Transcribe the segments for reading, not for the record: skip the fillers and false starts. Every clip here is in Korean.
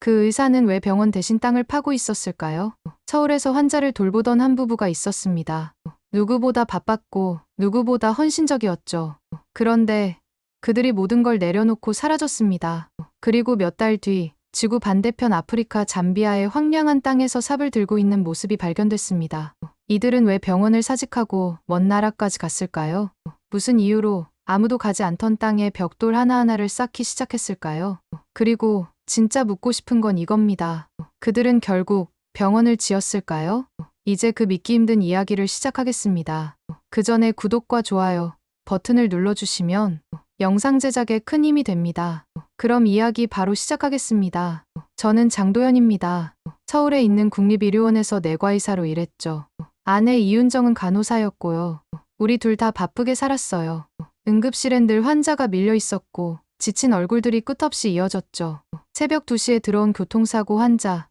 그 의사는 왜 병원 대신 땅을 파고 있었을까요? 서울에서 환자를 돌보던 한 부부가 있었습니다. 누구보다 바빴고 누구보다 헌신적이었죠. 그런데 그들이 모든 걸 내려놓고 사라졌습니다. 그리고 몇 달 뒤 지구 반대편 아프리카 잠비아의 황량한 땅에서 삽을 들고 있는 모습이 발견됐습니다. 이들은 왜 병원을 사직하고 먼 나라까지 갔을까요? 무슨 이유로 아무도 가지 않던 땅에 벽돌 하나하나를 쌓기 시작했을까요? 그리고 진짜 묻고 싶은 건 이겁니다. 그들은 결국 병원을 지었을까요? 이제 그 믿기 힘든 이야기를 시작하겠습니다. 그 전에 구독과 좋아요 버튼을 눌러주시면 영상 제작에 큰 힘이 됩니다. 그럼 이야기 바로 시작하겠습니다. 저는 장도연입니다. 서울에 있는 국립의료원에서 내과의사로 일했죠. 아내 이윤정은 간호사였고요. 우리 둘 다 바쁘게 살았어요. 응급실엔 늘 환자가 밀려 있었고 지친 얼굴들이 끝없이 이어졌죠. 새벽 2시에 들어온 교통사고 환자,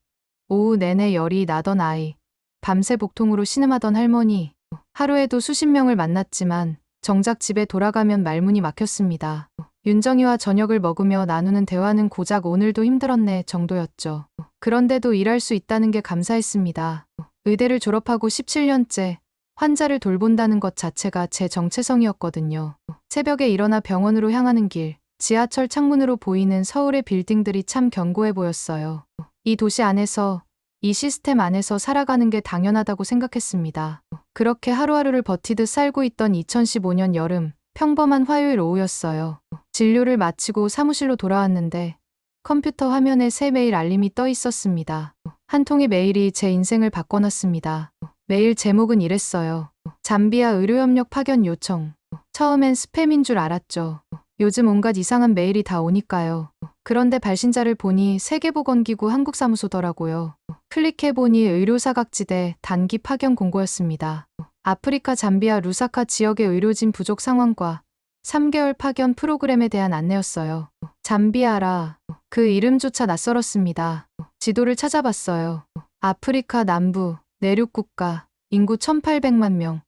오후 내내 열이 나던 아이, 밤새 복통으로 신음하던 할머니, 하루에도 수십 명을 만났지만 정작 집에 돌아가면 말문이 막혔습니다. 윤정이와 저녁을 먹으며 나누는 대화는 고작 오늘도 힘들었네 정도였죠. 그런데도 일할 수 있다는 게 감사했습니다. 의대를 졸업하고 17년째 환자를 돌본다는 것 자체가 제 정체성이었거든요. 새벽에 일어나 병원으로 향하는 길, 지하철 창문으로 보이는 서울의 빌딩들이 참 견고해 보였어요. 이 도시 안에서, 이 시스템 안에서 살아가는 게 당연하다고 생각했습니다. 그렇게 하루하루를 버티듯 살고 있던 2015년 여름, 평범한 화요일 오후였어요. 진료를 마치고 사무실로 돌아왔는데 컴퓨터 화면에 새 메일 알림이 떠 있었습니다. 한 통의 메일이 제 인생을 바꿔놨습니다. 메일 제목은 이랬어요. 잠비아 의료협력 파견 요청. 처음엔 스팸인 줄 알았죠. 요즘 온갖 이상한 메일이 다 오니까요. 그런데 발신자를 보니 세계보건기구 한국사무소더라고요. 클릭해보니 의료사각지대 단기 파견 공고였습니다. 아프리카 잠비아 루사카 지역의 의료진 부족 상황과 3개월 파견 프로그램에 대한 안내였어요. 잠비아라. 그 이름조차 낯설었습니다. 지도를 찾아봤어요. 아프리카 남부, 내륙 국가, 인구 1800만 명.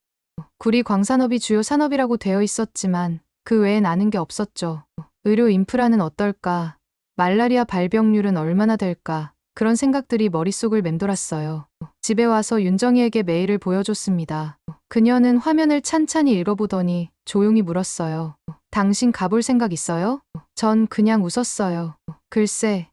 구리 광산업이 주요 산업이라고 되어 있었지만 그 외엔 아는 게 없었죠. 의료 인프라는 어떨까? 말라리아 발병률은 얼마나 될까? 그런 생각들이 머릿속을 맴돌았어요. 집에 와서 윤정이에게 메일을 보여줬습니다. 그녀는 화면을 찬찬히 읽어보더니 조용히 물었어요. 당신 가볼 생각 있어요? 전 그냥 웃었어요. 글쎄,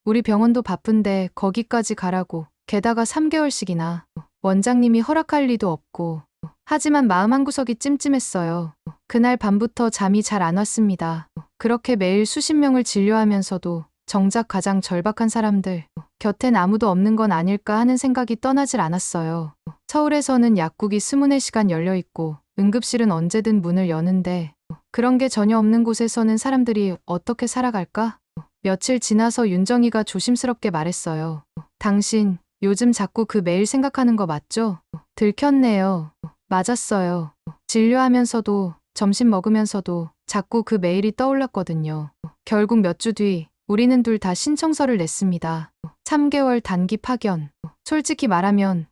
우리 병원도 바쁜데 거기까지 가라고. 게다가 3개월씩이나. 원장님이 허락할 리도 없고. 하지만 마음 한구석이 찜찜했어요. 그날 밤부터 잠이 잘 안 왔습니다. 그렇게 매일 수십 명을 진료하면서도 정작 가장 절박한 사람들, 곁엔 아무도 없는 건 아닐까 하는 생각이 떠나질 않았어요. 서울에서는 약국이 24시간 열려있고 응급실은 언제든 문을 여는데 그런 게 전혀 없는 곳에서는 사람들이 어떻게 살아갈까? 며칠 지나서 윤정이가 조심스럽게 말했어요. 당신 요즘 자꾸 그 메일 생각하는 거 맞죠? 들켰네요. 맞았어요. 진료하면서도 점심 먹으면서도 자꾸 그 메일이 떠올랐거든요. 결국 몇 주 뒤 우리는 둘 다 신청서를 냈습니다. 3개월 단기 파견. 솔직히 말하면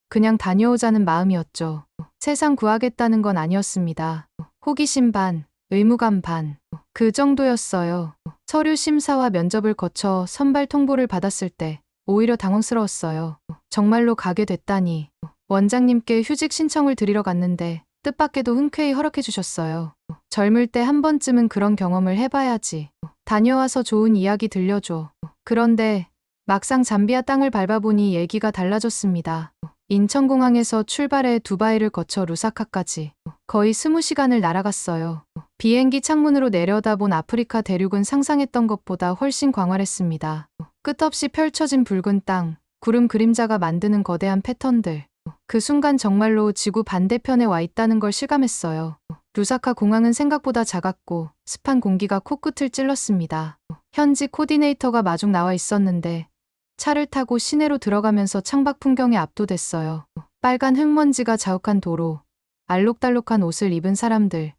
그냥 다녀오자는 마음이었죠. 세상 구하겠다는 건 아니었습니다. 호기심 반, 의무감 반. 그 정도였어요. 서류 심사와 면접을 거쳐 선발 통보를 받았을 때 오히려 당황스러웠어요. 정말로 가게 됐다니. 원장님께 휴직 신청을 드리러 갔는데 뜻밖에도 흔쾌히 허락해 주셨어요. 젊을 때 한 번쯤은 그런 경험을 해봐야지. 다녀와서 좋은 이야기 들려줘. 그런데 막상 잠비아 땅을 밟아보니 얘기가 달라졌습니다. 인천공항에서 출발해 두바이를 거쳐 루사카까지 거의 20시간을 날아갔어요. 비행기 창문으로 내려다본 아프리카 대륙은 상상했던 것보다 훨씬 광활했습니다. 끝없이 펼쳐진 붉은 땅, 구름 그림자가 만드는 거대한 패턴들. 그 순간 정말로 지구 반대편에 와 있다는 걸 실감했어요. 루사카 공항은 생각보다 작았고 습한 공기가 코끝을 찔렀습니다. 현지 코디네이터가 마중 나와 있었는데 차를 타고 시내로 들어가면서 창밖 풍경에 압도됐어요. 빨간 흙먼지가 자욱한 도로, 알록달록한 옷을 입은 사람들,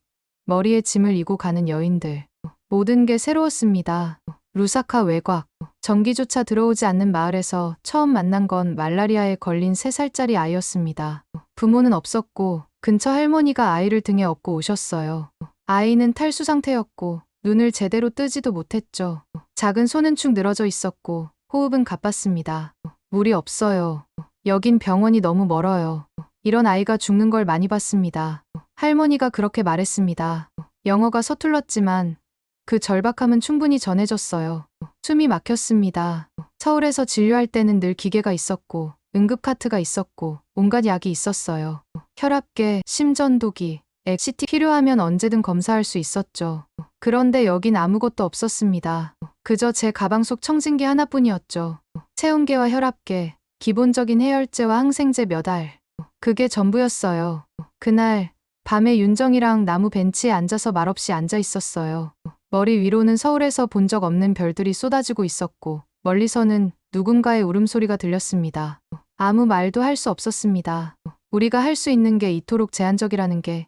머리에 짐을 이고 가는 여인들. 모든 게 새로웠습니다. 루사카 외곽, 전기조차 들어오지 않는 마을에서 처음 만난 건 말라리아에 걸린 3살짜리 아이였습니다. 부모는 없었고 근처 할머니가 아이를 등에 업고 오셨어요. 아이는 탈수 상태였고 눈을 제대로 뜨지도 못했죠. 작은 손은 축 늘어져 있었고 호흡은 가빴습니다. 물이 없어요. 여긴 병원이 너무 멀어요. 이런 아이가 죽는 걸 많이 봤습니다. 할머니가 그렇게 말했습니다. 영어가 서툴렀지만 그 절박함은 충분히 전해졌어요. 숨이 막혔습니다. 서울에서 진료할 때는 늘 기계가 있었고 응급카트가 있었고 온갖 약이 있었어요. 혈압계, 심전도기, CT 필요하면 언제든 검사할 수 있었죠. 그런데 여긴 아무것도 없었습니다. 그저 제 가방 속 청진기 하나뿐이었죠. 체온계와 혈압계, 기본적인 해열제와 항생제 몇 알. 그게 전부였어요. 그날 밤에 윤정이랑 나무 벤치에 앉아서 말없이 앉아 있었어요. 머리 위로는 서울에서 본 적 없는 별들이 쏟아지고 있었고 멀리서는 누군가의 울음소리가 들렸습니다. 아무 말도 할 수 없었습니다. 우리가 할 수 있는 게 이토록 제한적이라는 게.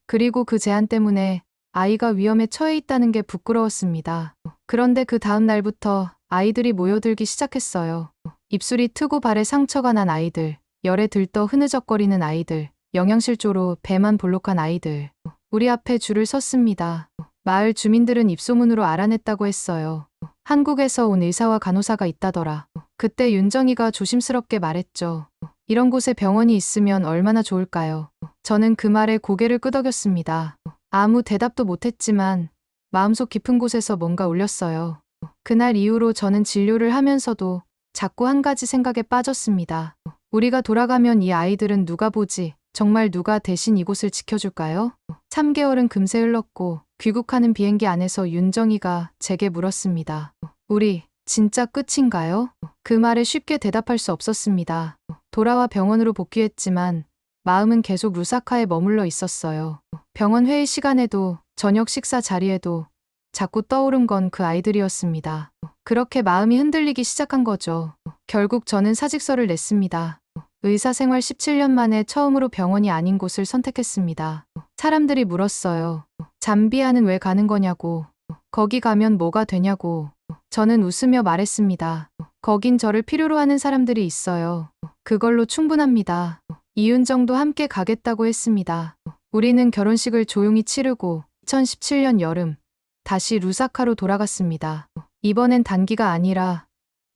그리고 그 제한 때문에 아이가 위험에 처해 있다는 게 부끄러웠습니다. 그런데 그 다음 날부터 아이들이 모여들기 시작했어요. 입술이 트고 발에 상처가 난 아이들, 열에 들떠 흐느적거리는 아이들, 영양실조로 배만 볼록한 아이들. 우리 앞에 줄을 섰습니다. 마을 주민들은 입소문으로 알아냈다고 했어요. 한국에서 온 의사와 간호사가 있다더라. 그때 윤정이가 조심스럽게 말했죠. 이런 곳에 병원이 있으면 얼마나 좋을까요? 저는 그 말에 고개를 끄덕였습니다. 아무 대답도 못했지만 마음속 깊은 곳에서 뭔가 울렸어요. 그날 이후로 저는 진료를 하면서도 자꾸 한 가지 생각에 빠졌습니다. 우리가 돌아가면 이 아이들은 누가 보지? 정말 누가 대신 이곳을 지켜줄까요? 3개월은 금세 흘렀고 귀국하는 비행기 안에서 윤정이가 제게 물었습니다. 우리 진짜 끝인가요? 그 말에 쉽게 대답할 수 없었습니다. 돌아와 병원으로 복귀했지만 마음은 계속 루사카에 머물러 있었어요. 병원 회의 시간에도 저녁 식사 자리에도 자꾸 떠오른 건 그 아이들이었습니다. 그렇게 마음이 흔들리기 시작한 거죠. 결국 저는 사직서를 냈습니다. 의사 생활 17년 만에 처음으로 병원이 아닌 곳을 선택했습니다. 사람들이 물었어요. 잠비아는 왜 가는 거냐고. 거기 가면 뭐가 되냐고. 저는 웃으며 말했습니다. 거긴 저를 필요로 하는 사람들이 있어요. 그걸로 충분합니다. 이윤정도 함께 가겠다고 했습니다. 우리는 결혼식을 조용히 치르고 2017년 여름 다시 루사카로 돌아갔습니다. 이번엔 단기가 아니라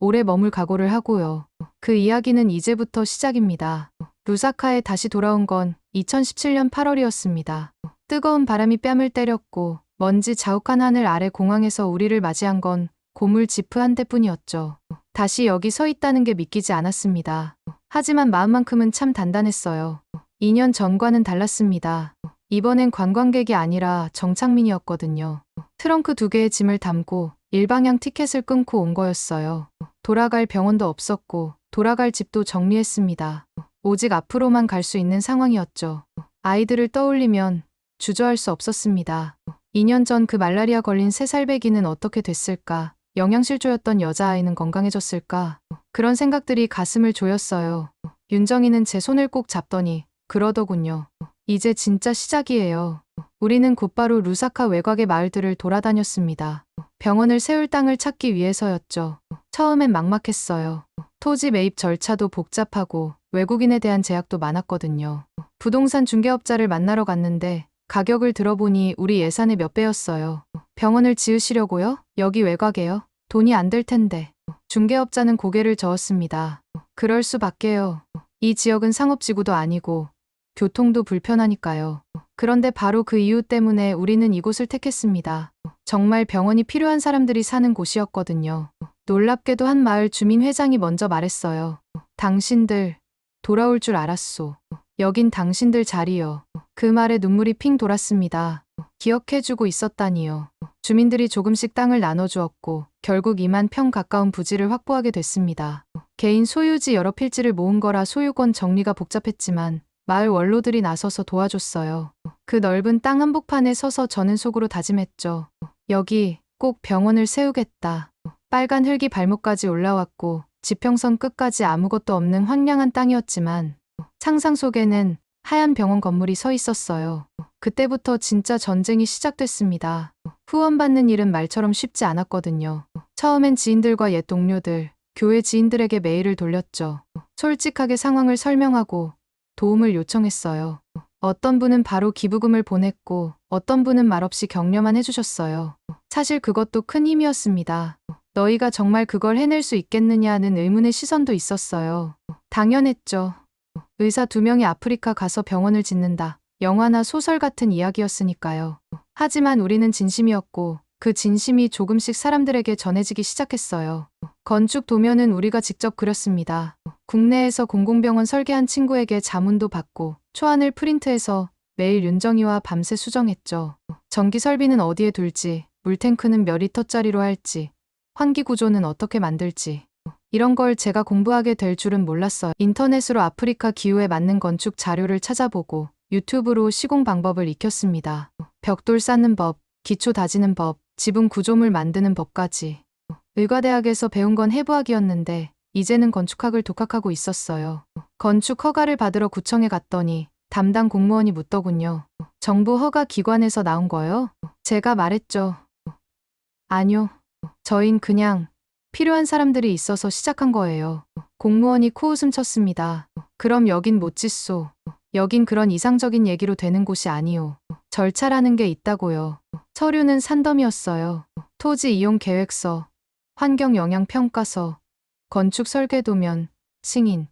오래 머물 각오를 하고요. 그 이야기는 이제부터 시작입니다. 루사카에 다시 돌아온 건 2017년 8월이었습니다. 뜨거운 바람이 뺨을 때렸고 먼지 자욱한 하늘 아래 공항에서 우리를 맞이한 건 고물 지프 한 대뿐이었죠. 다시 여기 서 있다는 게 믿기지 않았습니다. 하지만 마음만큼은 참 단단했어요. 2년 전과는 달랐습니다. 이번엔 관광객이 아니라 정착민이었거든요. 트렁크 2개의 짐을 담고 일방향 티켓을 끊고 온 거였어요. 돌아갈 병원도 없었고 돌아갈 집도 정리했습니다. 오직 앞으로만 갈 수 있는 상황이었죠. 아이들을 떠올리면 주저할 수 없었습니다. 2년 전 그 말라리아 걸린 3살 배기는 어떻게 됐을까? 영양실조였던 여자아이는 건강해졌을까? 그런 생각들이 가슴을 조였어요. 윤정이는 제 손을 꼭 잡더니 그러더군요. 이제 진짜 시작이에요. 우리는 곧바로 루사카 외곽의 마을들을 돌아다녔습니다. 병원을 세울 땅을 찾기 위해서였죠. 처음엔 막막했어요. 토지 매입 절차도 복잡하고 외국인에 대한 제약도 많았거든요. 부동산 중개업자를 만나러 갔는데 가격을 들어보니 우리 예산의 몇 배였어요. 병원을 지으시려고요? 여기 외곽에요? 돈이 안 될 텐데. 중개업자는 고개를 저었습니다. 그럴 수밖에요. 이 지역은 상업지구도 아니고 교통도 불편하니까요. 그런데 바로 그 이유 때문에 우리는 이곳을 택했습니다. 정말 병원이 필요한 사람들이 사는 곳이었거든요. 놀랍게도 한 마을 주민 회장이 먼저 말했어요. 당신들 돌아올 줄 알았소. 여긴 당신들 자리요. 그 말에 눈물이 핑 돌았습니다. 기억해주고 있었다니요. 주민들이 조금씩 땅을 나눠주었고 결국 2만 평 가까운 부지를 확보하게 됐습니다. 개인 소유지 여러 필지를 모은 거라 소유권 정리가 복잡했지만 마을 원로들이 나서서 도와줬어요. 그 넓은 땅 한복판에 서서 저는 속으로 다짐했죠. 여기 꼭 병원을 세우겠다. 빨간 흙이 발목까지 올라왔고 지평선 끝까지 아무것도 없는 황량한 땅이었지만 상상 속에는 하얀 병원 건물이 서 있었어요. 그때부터 진짜 전쟁이 시작됐습니다. 후원받는 일은 말처럼 쉽지 않았거든요. 처음엔 지인들과 옛 동료들, 교회 지인들에게 메일을 돌렸죠. 솔직하게 상황을 설명하고 도움을 요청했어요. 어떤 분은 바로 기부금을 보냈고 어떤 분은 말없이 격려만 해주셨어요. 사실 그것도 큰 힘이었습니다. 너희가 정말 그걸 해낼 수 있겠느냐는 의문의 시선도 있었어요. 당연했죠. 의사 2명이 아프리카 가서 병원을 짓는다. 영화나 소설 같은 이야기였으니까요. 하지만 우리는 진심이었고 그 진심이 조금씩 사람들에게 전해지기 시작했어요. 건축 도면은 우리가 직접 그렸습니다. 국내에서 공공병원 설계한 친구에게 자문도 받고 초안을 프린트해서 매일 윤정이와 밤새 수정했죠. 전기 설비는 어디에 둘지, 물탱크는 몇 리터짜리로 할지, 환기 구조는 어떻게 만들지. 이런 걸 제가 공부하게 될 줄은 몰랐어요. 인터넷으로 아프리카 기후에 맞는 건축 자료를 찾아보고 유튜브로 시공 방법을 익혔습니다. 벽돌 쌓는 법, 기초 다지는 법, 지붕 구조물 만드는 법까지. 의과대학에서 배운 건 해부학이었는데 이제는 건축학을 독학하고 있었어요. 건축 허가를 받으러 구청에 갔더니 담당 공무원이 묻더군요. 정부 허가 기관에서 나온 거요? 제가 말했죠. 아니요. 저흰 그냥 필요한 사람들이 있어서 시작한 거예요. 공무원이 코웃음 쳤습니다. 그럼 여긴 못 짓소. 여긴 그런 이상적인 얘기로 되는 곳이 아니오. 절차라는 게 있다고요. 서류는 산더미였어요. 토지 이용 계획서, 환경 영향 평가서, 건축 설계 도면, 승인,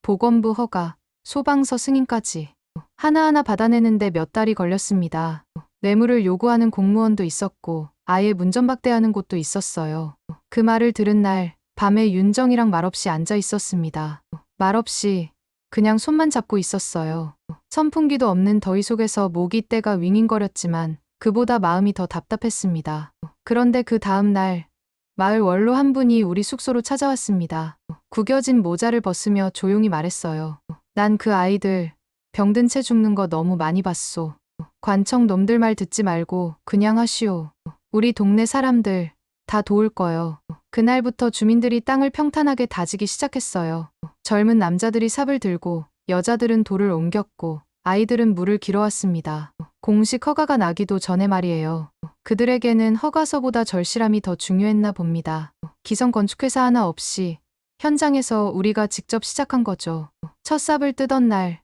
보건부 허가, 소방서 승인까지. 하나하나 받아내는데 몇 달이 걸렸습니다. 뇌물을 요구하는 공무원도 있었고 아예 문전박대하는 곳도 있었어요. 그 말을 들은 날 밤에 윤정이랑 말없이 앉아 있었습니다. 말없이 그냥 손만 잡고 있었어요. 선풍기도 없는 더위 속에서 모기 떼가 윙윙거렸지만 그보다 마음이 더 답답했습니다. 그런데 그 다음 날 마을 원로 한 분이 우리 숙소로 찾아왔습니다. 구겨진 모자를 벗으며 조용히 말했어요. 난 그 아이들 병든 채 죽는 거 너무 많이 봤소. 관청 놈들 말 듣지 말고 그냥 하시오. 우리 동네 사람들 다 도울 거요. 그날부터 주민들이 땅을 평탄하게 다지기 시작했어요. 젊은 남자들이 삽을 들고 여자들은 돌을 옮겼고 아이들은 물을 길어왔습니다. 공식 허가가 나기도 전에 말이에요. 그들에게는 허가서보다 절실함이 더 중요했나 봅니다. 기성 건축회사 하나 없이 현장에서 우리가 직접 시작한 거죠. 첫 삽을 뜨던 날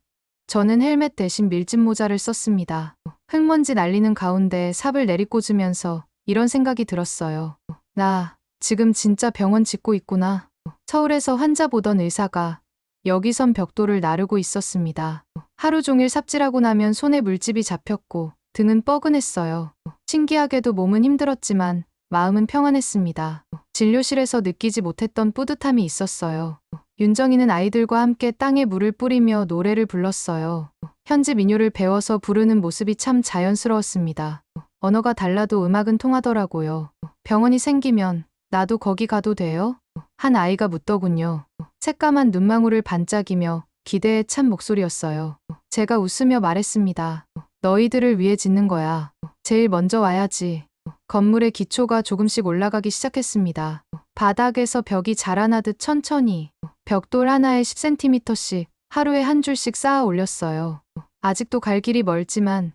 저는 헬멧 대신 밀짚 모자를 썼습니다. 흙먼지 날리는 가운데 삽을 내리꽂으면서 이런 생각이 들었어요. 나 지금 진짜 병원 짓고 있구나. 서울에서 환자 보던 의사가 여기선 벽돌을 나르고 있었습니다. 하루 종일 삽질하고 나면 손에 물집이 잡혔고 등은 뻐근했어요. 신기하게도 몸은 힘들었지만 마음은 평안했습니다. 진료실에서 느끼지 못했던 뿌듯함이 있었어요. 윤정이는 아이들과 함께 땅에 물을 뿌리며 노래를 불렀어요. 현지 민요를 배워서 부르는 모습이 참 자연스러웠습니다. 언어가 달라도 음악은 통하더라고요. 병원이 생기면 나도 거기 가도 돼요? 한 아이가 묻더군요. 새까만 눈망울을 반짝이며 기대에 찬 목소리였어요. 제가 웃으며 말했습니다. 너희들을 위해 짓는 거야. 제일 먼저 와야지. 건물의 기초가 조금씩 올라가기 시작했습니다. 바닥에서 벽이 자라나듯 천천히 벽돌 하나에 10cm씩 하루에 한 줄씩 쌓아 올렸어요. 아직도 갈 길이 멀지만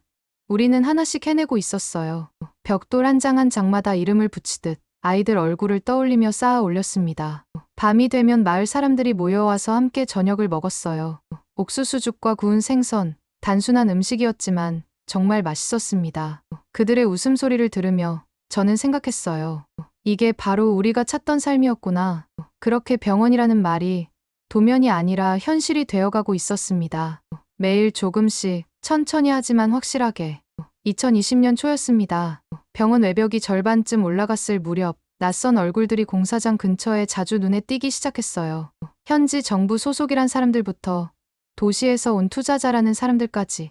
우리는 하나씩 해내고 있었어요. 벽돌 한 장 한 장마다 이름을 붙이듯 아이들 얼굴을 떠올리며 쌓아 올렸습니다. 밤이 되면 마을 사람들이 모여와서 함께 저녁을 먹었어요. 옥수수죽과 구운 생선, 단순한 음식이었지만 정말 맛있었습니다. 그들의 웃음소리를 들으며 저는 생각했어요. 이게 바로 우리가 찾던 삶이었구나. 그렇게 병원이라는 말이 도면이 아니라 현실이 되어가고 있었습니다. 매일 조금씩 천천히 하지만 확실하게. 2020년 초였습니다. 병원 외벽이 절반쯤 올라갔을 무렵 낯선 얼굴들이 공사장 근처에 자주 눈에 띄기 시작했어요. 현지 정부 소속이란 사람들부터 도시에서 온 투자자라는 사람들까지.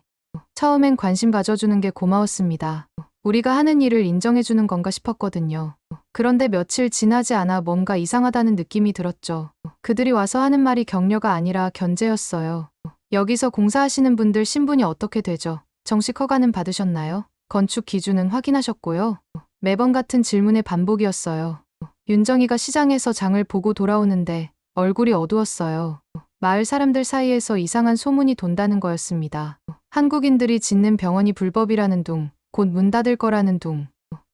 처음엔 관심 가져주는 게 고마웠습니다. 우리가 하는 일을 인정해주는 건가 싶었거든요. 그런데 며칠 지나지 않아 뭔가 이상하다는 느낌이 들었죠. 그들이 와서 하는 말이 격려가 아니라 견제였어요. 여기서 공사하시는 분들 신분이 어떻게 되죠? 정식 허가는 받으셨나요? 건축 기준은 확인하셨고요. 매번 같은 질문의 반복이었어요. 윤정이가 시장에서 장을 보고 돌아오는데 얼굴이 어두웠어요. 마을 사람들 사이에서 이상한 소문이 돈다는 거였습니다. 한국인들이 짓는 병원이 불법이라는 둥, 곧 문 닫을 거라는 둥.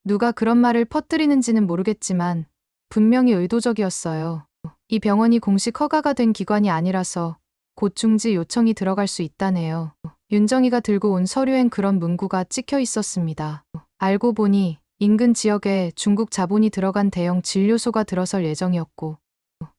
누가 그런 말을 퍼뜨리는지는 모르겠지만 분명히 의도적이었어요. 이 병원이 공식 허가가 된 기관이 아니라서 곧 중지 요청이 들어갈 수 있다네요. 윤정이가 들고 온 서류엔 그런 문구가 찍혀 있었습니다. 알고 보니 인근 지역에 중국 자본이 들어간 대형 진료소가 들어설 예정이었고,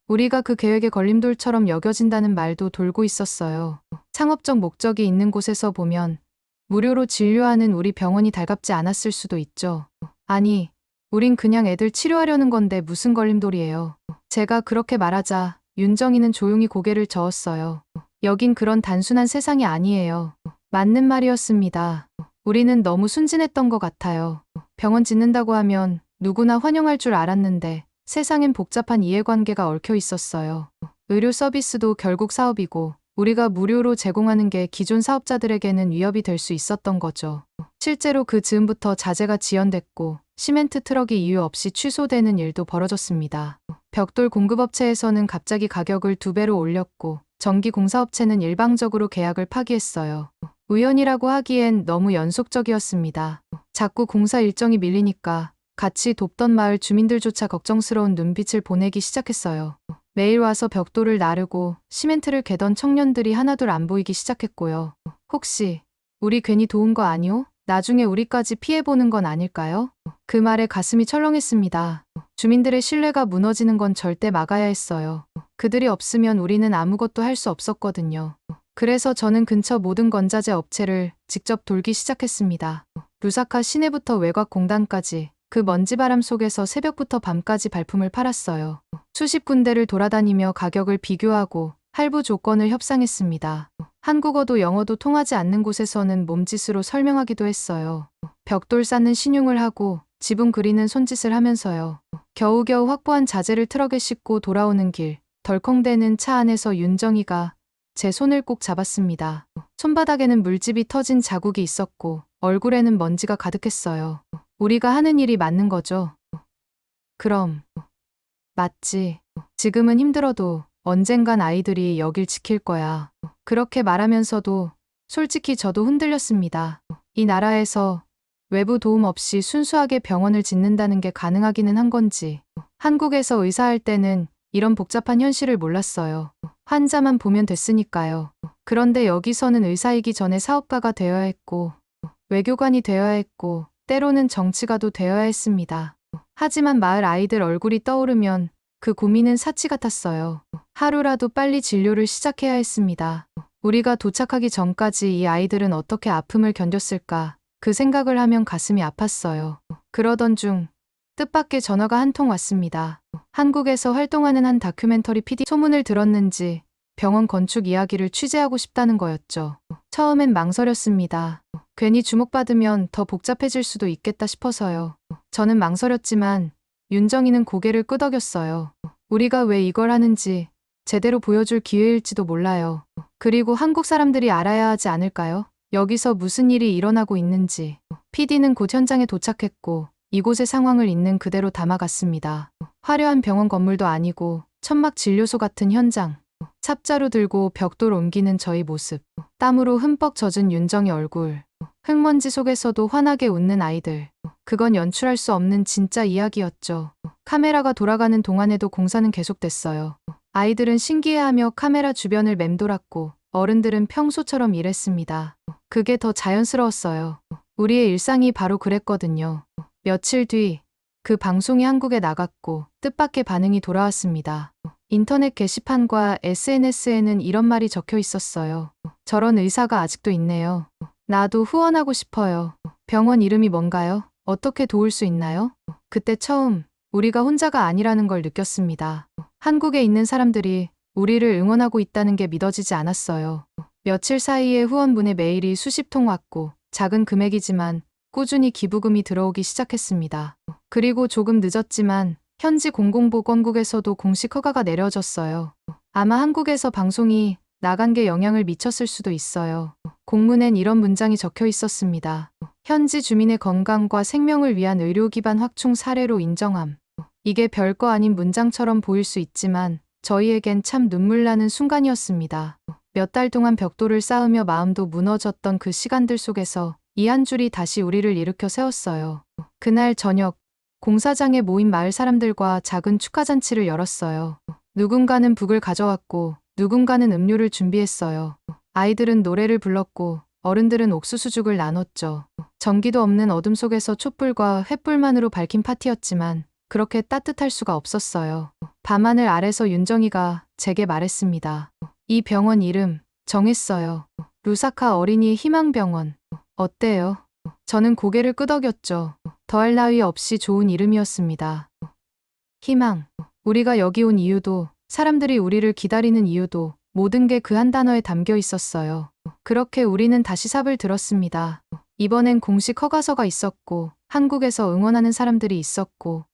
우리가 그 계획의 걸림돌처럼 여겨진다는 말도 돌고 있었어요. 상업적 목적이 있는 곳에서 보면 무료로 진료하는 우리 병원이 달갑지 않았을 수도 있죠. 아니, 우린 그냥 애들 치료하려는 건데 무슨 걸림돌이에요. 제가 그렇게 말하자 윤정이는 조용히 고개를 저었어요. 여긴 그런 단순한 세상이 아니에요. 맞는 말이었습니다. 우리는 너무 순진했던 것 같아요. 병원 짓는다고 하면 누구나 환영할 줄 알았는데 세상엔 복잡한 이해관계가 얽혀 있었어요. 의료 서비스도 결국 사업이고 우리가 무료로 제공하는 게 기존 사업자들에게는 위협이 될 수 있었던 거죠. 실제로 그 즈음부터 자재가 지연됐고 시멘트 트럭이 이유 없이 취소되는 일도 벌어졌습니다. 벽돌 공급업체에서는 갑자기 가격을 2배로 올렸고 전기 공사업체는 일방적으로 계약을 파기했어요. 우연이라고 하기엔 너무 연속적이었습니다. 자꾸 공사 일정이 밀리니까 같이 돕던 마을 주민들조차 걱정스러운 눈빛을 보내기 시작했어요. 매일 와서 벽돌을 나르고 시멘트를 개던 청년들이 하나둘 안 보이기 시작했고요. 혹시 우리 괜히 도운 거 아니오? 나중에 우리까지 피해보는 건 아닐까요? 그 말에 가슴이 철렁했습니다. 주민들의 신뢰가 무너지는 건 절대 막아야 했어요. 그들이 없으면 우리는 아무것도 할 수 없었거든요. 그래서 저는 근처 모든 건자재 업체를 직접 돌기 시작했습니다. 루사카 시내부터 외곽 공단까지 그 먼지바람 속에서 새벽부터 밤까지 발품을 팔았어요. 수십 군데를 돌아다니며 가격을 비교하고 할부 조건을 협상했습니다. 한국어도 영어도 통하지 않는 곳에서는 몸짓으로 설명하기도 했어요. 벽돌 쌓는 신용을 하고 지붕 그리는 손짓을 하면서요. 겨우겨우 확보한 자재를 트럭에 싣고 돌아오는 길, 덜컹대는 차 안에서 윤정이가 제 손을 꼭 잡았습니다. 손바닥에는 물집이 터진 자국이 있었고 얼굴에는 먼지가 가득했어요. 우리가 하는 일이 맞는 거죠? 그럼 맞지. 지금은 힘들어도 언젠간 아이들이 여길 지킬 거야. 그렇게 말하면서도 솔직히 저도 흔들렸습니다. 이 나라에서 외부 도움 없이 순수하게 병원을 짓는다는 게 가능하기는 한 건지. 한국에서 의사할 때는 이런 복잡한 현실을 몰랐어요. 환자만 보면 됐으니까요. 그런데 여기서는 의사이기 전에 사업가가 되어야 했고, 외교관이 되어야 했고, 때로는 정치가도 되어야 했습니다. 하지만 마을 아이들 얼굴이 떠오르면 그 고민은 사치 같았어요. 하루라도 빨리 진료를 시작해야 했습니다. 우리가 도착하기 전까지 이 아이들은 어떻게 아픔을 견뎠을까? 그 생각을 하면 가슴이 아팠어요. 그러던 중 뜻밖의 전화가 한 통 왔습니다. 한국에서 활동하는 한 다큐멘터리 PD 소문을 들었는지 병원 건축 이야기를 취재하고 싶다는 거였죠. 처음엔 망설였습니다. 괜히 주목받으면 더 복잡해질 수도 있겠다 싶어서요. 저는 망설였지만 윤정이는 고개를 끄덕였어요. 우리가 왜 이걸 하는지 제대로 보여줄 기회일지도 몰라요. 그리고 한국 사람들이 알아야 하지 않을까요? 여기서 무슨 일이 일어나고 있는지. PD는 곧 현장에 도착했고 이곳의 상황을 있는 그대로 담아갔습니다. 화려한 병원 건물도 아니고 천막 진료소 같은 현장. 삽자루 들고 벽돌 옮기는 저희 모습. 땀으로 흠뻑 젖은 윤정이 얼굴. 흙먼지 속에서도 환하게 웃는 아이들. 그건 연출할 수 없는 진짜 이야기였죠. 카메라가 돌아가는 동안에도 공사는 계속됐어요. 아이들은 신기해하며 카메라 주변을 맴돌았고 어른들은 평소처럼 일했습니다. 그게 더 자연스러웠어요. 우리의 일상이 바로 그랬거든요. 며칠 뒤 그 방송이 한국에 나갔고 뜻밖의 반응이 돌아왔습니다. 인터넷 게시판과 SNS에는 이런 말이 적혀 있었어요. 저런 의사가 아직도 있네요. 나도 후원하고 싶어요. 병원 이름이 뭔가요? 어떻게 도울 수 있나요? 그때 처음 우리가 혼자가 아니라는 걸 느꼈습니다. 한국에 있는 사람들이 우리를 응원하고 있다는 게 믿어지지 않았어요. 며칠 사이에 후원문의 메일이 수십 통 왔고 작은 금액이지만 꾸준히 기부금이 들어오기 시작했습니다. 그리고 조금 늦었지만 현지 공공보건국에서도 공식 허가가 내려졌어요. 아마 한국에서 방송이 나간 게 영향을 미쳤을 수도 있어요. 공문엔 이런 문장이 적혀 있었습니다. 현지 주민의 건강과 생명을 위한 의료 기반 확충 사례로 인정함. 이게 별거 아닌 문장처럼 보일 수 있지만 저희에겐 참 눈물 나는 순간이었습니다. 몇 달 동안 벽돌을 쌓으며 마음도 무너졌던 그 시간들 속에서 이 한 줄이 다시 우리를 일으켜 세웠어요. 그날 저녁 공사장에 모인 마을 사람들과 작은 축하잔치를 열었어요. 누군가는 북을 가져왔고 누군가는 음료를 준비했어요. 아이들은 노래를 불렀고 어른들은 옥수수죽을 나눴죠. 전기도 없는 어둠 속에서 촛불과 횃불만으로 밝힌 파티였지만 그렇게 따뜻할 수가 없었어요. 밤하늘 아래서 윤정이가 제게 말했습니다. 이 병원 이름 정했어요. 루사카 어린이 희망병원. 어때요? 저는 고개를 끄덕였죠. 더할 나위 없이 좋은 이름이었습니다. 희망. 우리가 여기 온 이유도, 사람들이 우리를 기다리는 이유도 모든 게 그 한 단어에 담겨 있었어요. 그렇게 우리는 다시 삽을 들었습니다. 이번엔 공식 허가서가 있었고, 한국에서 응원하는 사람들이 있었고,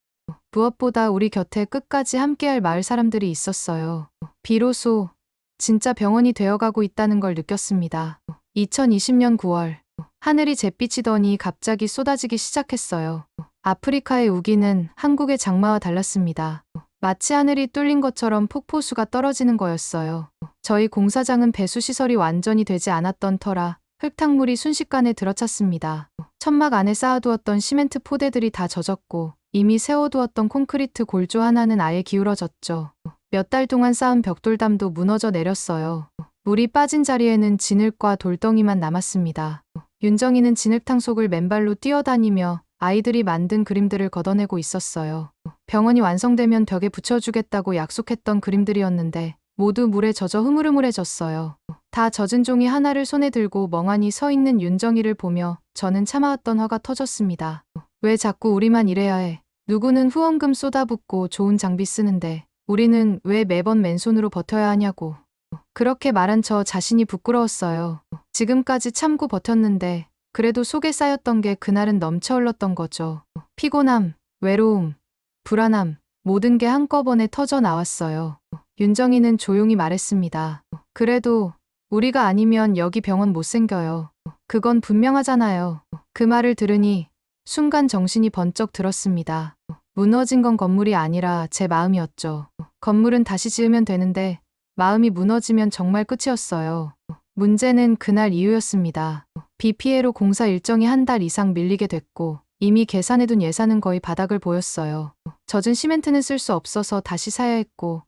무엇보다 우리 곁에 끝까지 함께할 마을 사람들이 있었어요. 비로소 진짜 병원이 되어가고 있다는 걸 느꼈습니다. 2020년 9월, 하늘이 잿빛이더니 갑자기 쏟아지기 시작했어요. 아프리카의 우기는 한국의 장마와 달랐습니다. 마치 하늘이 뚫린 것처럼 폭포수가 떨어지는 거였어요. 저희 공사장은 배수시설이 완전히 되지 않았던 터라 흙탕물이 순식간에 들어찼습니다. 천막 안에 쌓아두었던 시멘트 포대들이 다 젖었고 이미 세워두었던 콘크리트 골조 하나는 아예 기울어졌죠. 몇 달 동안 쌓은 벽돌담도 무너져 내렸어요. 물이 빠진 자리에는 진흙과 돌덩이만 남았습니다. 윤정이는 진흙탕 속을 맨발로 뛰어다니며 아이들이 만든 그림들을 걷어내고 있었어요. 병원이 완성되면 벽에 붙여주겠다고 약속했던 그림들이었는데 모두 물에 젖어 흐물흐물해졌어요. 다 젖은 종이 하나를 손에 들고 멍하니 서 있는 윤정이를 보며 저는 참아왔던 화가 터졌습니다. 왜 자꾸 우리만 이래야 해? 누구는 후원금 쏟아붓고 좋은 장비 쓰는데 우리는 왜 매번 맨손으로 버텨야 하냐고. 그렇게 말한 저 자신이 부끄러웠어요. 지금까지 참고 버텼는데 그래도 속에 쌓였던 게 그날은 넘쳐 흘렀던 거죠. 피곤함, 외로움, 불안함, 모든 게 한꺼번에 터져 나왔어요. 윤정이는 조용히 말했습니다. 그래도 우리가 아니면 여기 병원 못 생겨요. 그건 분명하잖아요. 그 말을 들으니 순간 정신이 번쩍 들었습니다. 무너진 건 건물이 아니라 제 마음이었죠. 건물은 다시 지으면 되는데 마음이 무너지면 정말 끝이었어요. 문제는 그날 이후였습니다. 비 피해로 공사 일정이 한 달 이상 밀리게 됐고 이미 계산해둔 예산은 거의 바닥을 보였어요. 젖은 시멘트는 쓸 수 없어서 다시 사야 했고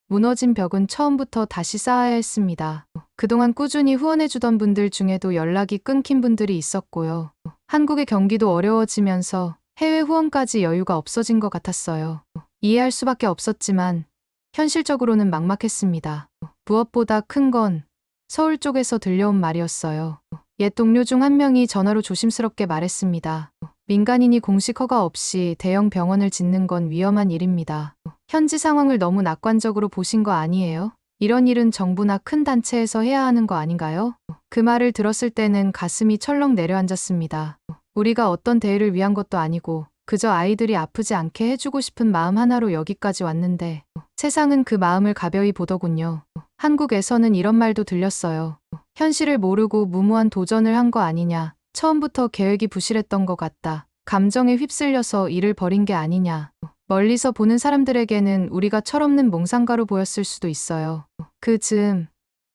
무너진 벽은 처음부터 다시 쌓아야 했습니다. 그동안 꾸준히 후원해주던 분들 중에도 연락이 끊긴 분들이 있었고요. 한국의 경기도 어려워지면서 해외 후원까지 여유가 없어진 것 같았어요. 이해할 수밖에 없었지만 현실적으로는 막막했습니다. 무엇보다 큰 건 서울 쪽에서 들려온 말이었어요. 옛 동료 중 한 명이 전화로 조심스럽게 말했습니다. 민간인이 공식 허가 없이 대형 병원을 짓는 건 위험한 일입니다. 현지 상황을 너무 낙관적으로 보신 거 아니에요? 이런 일은 정부나 큰 단체에서 해야 하는 거 아닌가요? 그 말을 들었을 때는 가슴이 철렁 내려앉았습니다. 우리가 어떤 대회를 위한 것도 아니고 그저 아이들이 아프지 않게 해주고 싶은 마음 하나로 여기까지 왔는데 세상은 그 마음을 가벼이 보더군요. 한국에서는 이런 말도 들렸어요. 현실을 모르고 무모한 도전을 한 거 아니냐. 처음부터 계획이 부실했던 것 같다. 감정에 휩쓸려서 일을 벌인 게 아니냐. 멀리서 보는 사람들에게는 우리가 철없는 몽상가로 보였을 수도 있어요. 그 즈음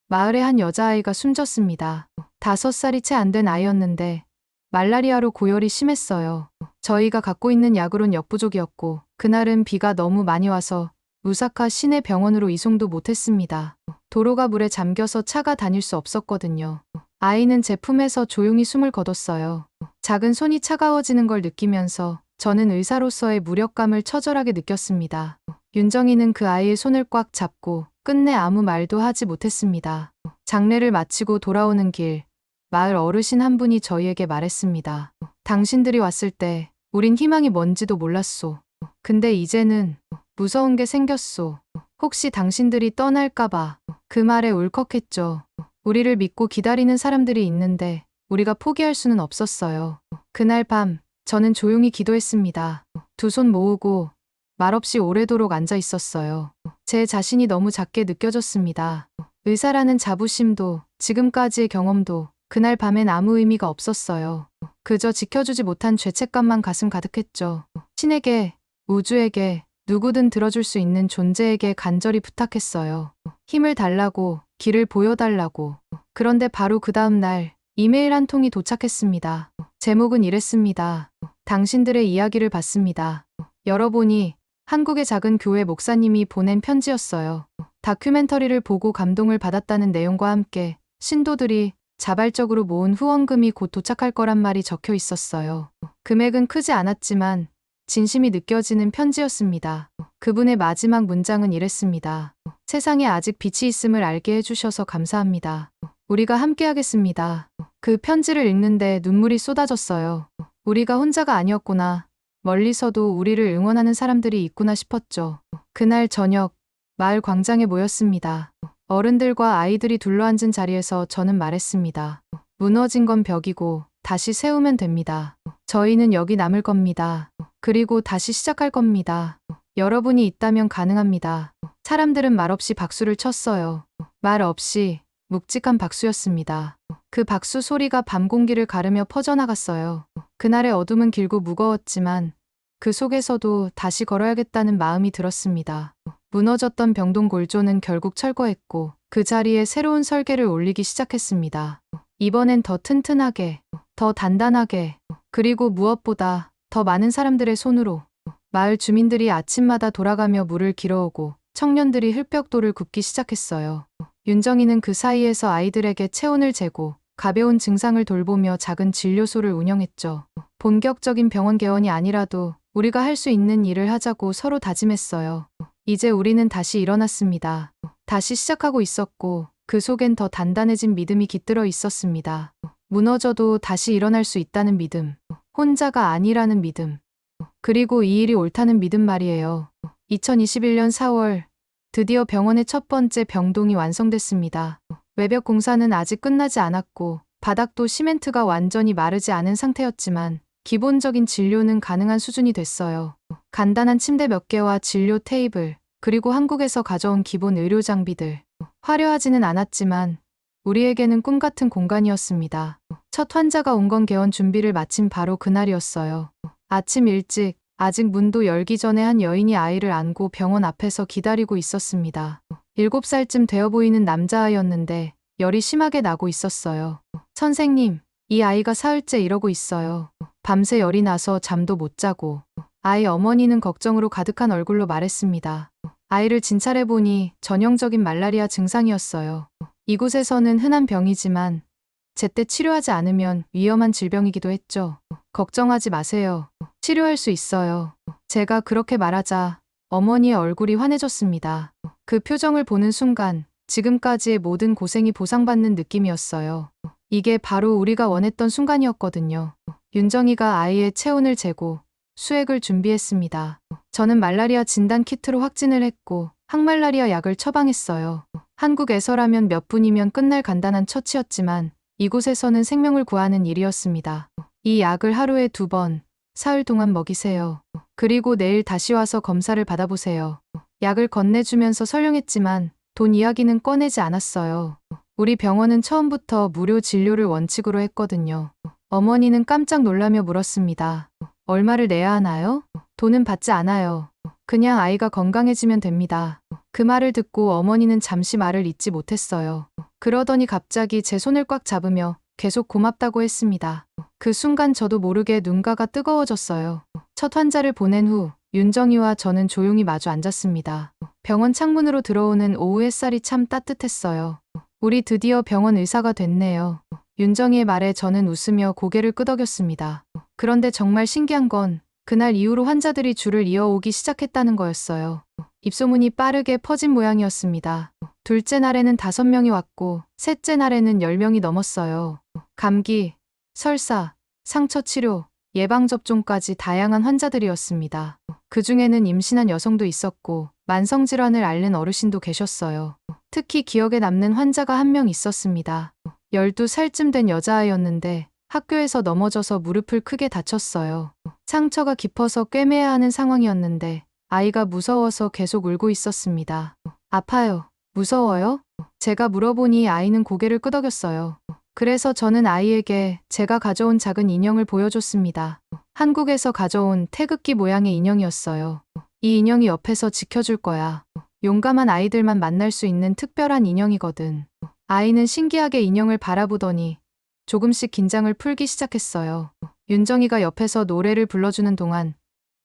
마을의 한 여자아이가 숨졌습니다. 5살이 채 안 된 아이였는데 말라리아로 고열이 심했어요. 저희가 갖고 있는 약으론 역부족이었고 그날은 비가 너무 많이 와서 루사카 시내 병원으로 이송도 못했습니다. 도로가 물에 잠겨서 차가 다닐 수 없었거든요. 아이는 제 품에서 조용히 숨을 거뒀어요. 작은 손이 차가워지는 걸 느끼면서 저는 의사로서의 무력감을 처절하게 느꼈습니다. 윤정이는 그 아이의 손을 꽉 잡고 끝내 아무 말도 하지 못했습니다. 장례를 마치고 돌아오는 길, 마을 어르신 한 분이 저희에게 말했습니다. 당신들이 왔을 때 우린 희망이 뭔지도 몰랐소. 근데 이제는 무서운 게 생겼소. 혹시 당신들이 떠날까봐. 그 말에 울컥했죠. 우리를 믿고 기다리는 사람들이 있는데 우리가 포기할 수는 없었어요. 그날 밤 저는 조용히 기도했습니다. 두 손 모으고 말없이 오래도록 앉아 있었어요. 제 자신이 너무 작게 느껴졌습니다. 의사라는 자부심도 지금까지의 경험도 그날 밤엔 아무 의미가 없었어요. 그저 지켜주지 못한 죄책감만 가슴 가득했죠. 신에게, 우주에게, 누구든 들어줄 수 있는 존재에게 간절히 부탁했어요. 힘을 달라고, 길을 보여달라고. 그런데 바로 그 다음 날 이메일 한 통이 도착했습니다. 제목은 이랬습니다. 당신들의 이야기를 받습니다. 열어보니 한국의 작은 교회 목사님이 보낸 편지였어요. 다큐멘터리를 보고 감동을 받았다는 내용과 함께 신도들이 자발적으로 모은 후원금이 곧 도착할 거란 말이 적혀 있었어요. 금액은 크지 않았지만 진심이 느껴지는 편지였습니다. 그분의 마지막 문장은 이랬습니다. 세상에 아직 빛이 있음을 알게 해주셔서 감사합니다. 우리가 함께하겠습니다. 그 편지를 읽는데 눈물이 쏟아졌어요. 우리가 혼자가 아니었구나. 멀리서도 우리를 응원하는 사람들이 있구나 싶었죠. 그날 저녁 마을 광장에 모였습니다. 어른들과 아이들이 둘러앉은 자리에서 저는 말했습니다. 무너진 건 벽이고 다시 세우면 됩니다. 저희는 여기 남을 겁니다. 그리고 다시 시작할 겁니다. 여러분이 있다면 가능합니다. 사람들은 말없이 박수를 쳤어요. 말 없이 묵직한 박수였습니다. 그 박수 소리가 밤 공기를 가르며 퍼져나갔어요. 그날의 어둠은 길고 무거웠지만 그 속에서도 다시 걸어야겠다는 마음이 들었습니다. 무너졌던 병동 골조는 결국 철거했고 그 자리에 새로운 설계를 올리기 시작했습니다. 이번엔 더 튼튼하게, 더 단단하게, 그리고 무엇보다 더 많은 사람들의 손으로. 마을 주민들이 아침마다 돌아가며 물을 길어오고 청년들이 흙벽돌을 굽기 시작했어요. 윤정이는 그 사이에서 아이들에게 체온을 재고 가벼운 증상을 돌보며 작은 진료소를 운영했죠. 본격적인 병원 개원이 아니라도 우리가 할 수 있는 일을 하자고 서로 다짐했어요. 이제 우리는 다시 일어났습니다. 다시 시작하고 있었고 그 속엔 더 단단해진 믿음이 깃들어 있었습니다. 무너져도 다시 일어날 수 있다는 믿음. 혼자가 아니라는 믿음. 그리고 이 일이 옳다는 믿음 말이에요. 2021년 4월 드디어 병원의 첫 번째 병동이 완성됐습니다. 외벽 공사는 아직 끝나지 않았고 바닥도 시멘트가 완전히 마르지 않은 상태였지만 기본적인 진료는 가능한 수준이 됐어요. 간단한 침대 몇 개와 진료 테이블, 그리고 한국에서 가져온 기본 의료 장비들. 화려하지는 않았지만 우리에게는 꿈 같은 공간이었습니다. 첫 환자가 온 건 개원 준비를 마친 바로 그날이었어요. 아침 일찍, 아직 문도 열기 전에 한 여인이 아이를 안고 병원 앞에서 기다리고 있었습니다. 7살쯤 되어 보이는 남자아이였는데 열이 심하게 나고 있었어요. 선생님, 이 아이가 사흘째 이러고 있어요. 밤새 열이 나서 잠도 못 자고. 아이 어머니는 걱정으로 가득한 얼굴로 말했습니다. 아이를 진찰해보니 전형적인 말라리아 증상이었어요. 이곳에서는 흔한 병이지만 제때 치료하지 않으면 위험한 질병이기도 했죠. 걱정하지 마세요. 치료할 수 있어요. 제가 그렇게 말하자 어머니의 얼굴이 환해졌습니다. 그 표정을 보는 순간 지금까지의 모든 고생이 보상받는 느낌이었어요. 이게 바로 우리가 원했던 순간이었거든요. 윤정이가 아이의 체온을 재고 수액을 준비했습니다. 저는 말라리아 진단 키트로 확진을 했고 항말라리아 약을 처방했어요. 한국에서라면 몇 분이면 끝날 간단한 처치였지만 이곳에서는 생명을 구하는 일이었습니다. 이 약을 하루에 2번, 사흘 동안 먹이세요. 그리고 내일 다시 와서 검사를 받아보세요. 약을 건네주면서 설명했지만 돈 이야기는 꺼내지 않았어요. 우리 병원은 처음부터 무료 진료를 원칙으로 했거든요. 어머니는 깜짝 놀라며 물었습니다. 얼마를 내야 하나요? 돈은 받지 않아요. 그냥 아이가 건강해지면 됩니다. 그 말을 듣고 어머니는 잠시 말을 잇지 못했어요. 그러더니 갑자기 제 손을 꽉 잡으며 계속 고맙다고 했습니다. 그 순간 저도 모르게 눈가가 뜨거워졌어요. 첫 환자를 보낸 후 윤정이와 저는 조용히 마주 앉았습니다. 병원 창문으로 들어오는 오후 햇살이 참 따뜻했어요. 우리 드디어 병원 의사가 됐네요. 윤정이의 말에 저는 웃으며 고개를 끄덕였습니다. 그런데 정말 신기한 건 그날 이후로 환자들이 줄을 이어오기 시작했다는 거였어요. 입소문이 빠르게 퍼진 모양이었습니다. 둘째 날에는 5명이 왔고 셋째 날에는 10명이 넘었어요. 감기, 설사, 상처 치료, 예방접종까지 다양한 환자들이었습니다. 그 중에는 임신한 여성도 있었고 만성질환을 앓는 어르신도 계셨어요. 특히 기억에 남는 환자가 한 명 있었습니다. 12살쯤 된 여자아이였는데 학교에서 넘어져서 무릎을 크게 다쳤어요. 상처가 깊어서 꿰매야 하는 상황이었는데 아이가 무서워서 계속 울고 있었습니다. 아파요. 무서워요? 제가 물어보니 아이는 고개를 끄덕였어요. 그래서 저는 아이에게 제가 가져온 작은 인형을 보여줬습니다. 한국에서 가져온 태극기 모양의 인형이었어요. 이 인형이 옆에서 지켜줄 거야. 용감한 아이들만 만날 수 있는 특별한 인형이거든. 아이는 신기하게 인형을 바라보더니 조금씩 긴장을 풀기 시작했어요. 윤정이가 옆에서 노래를 불러주는 동안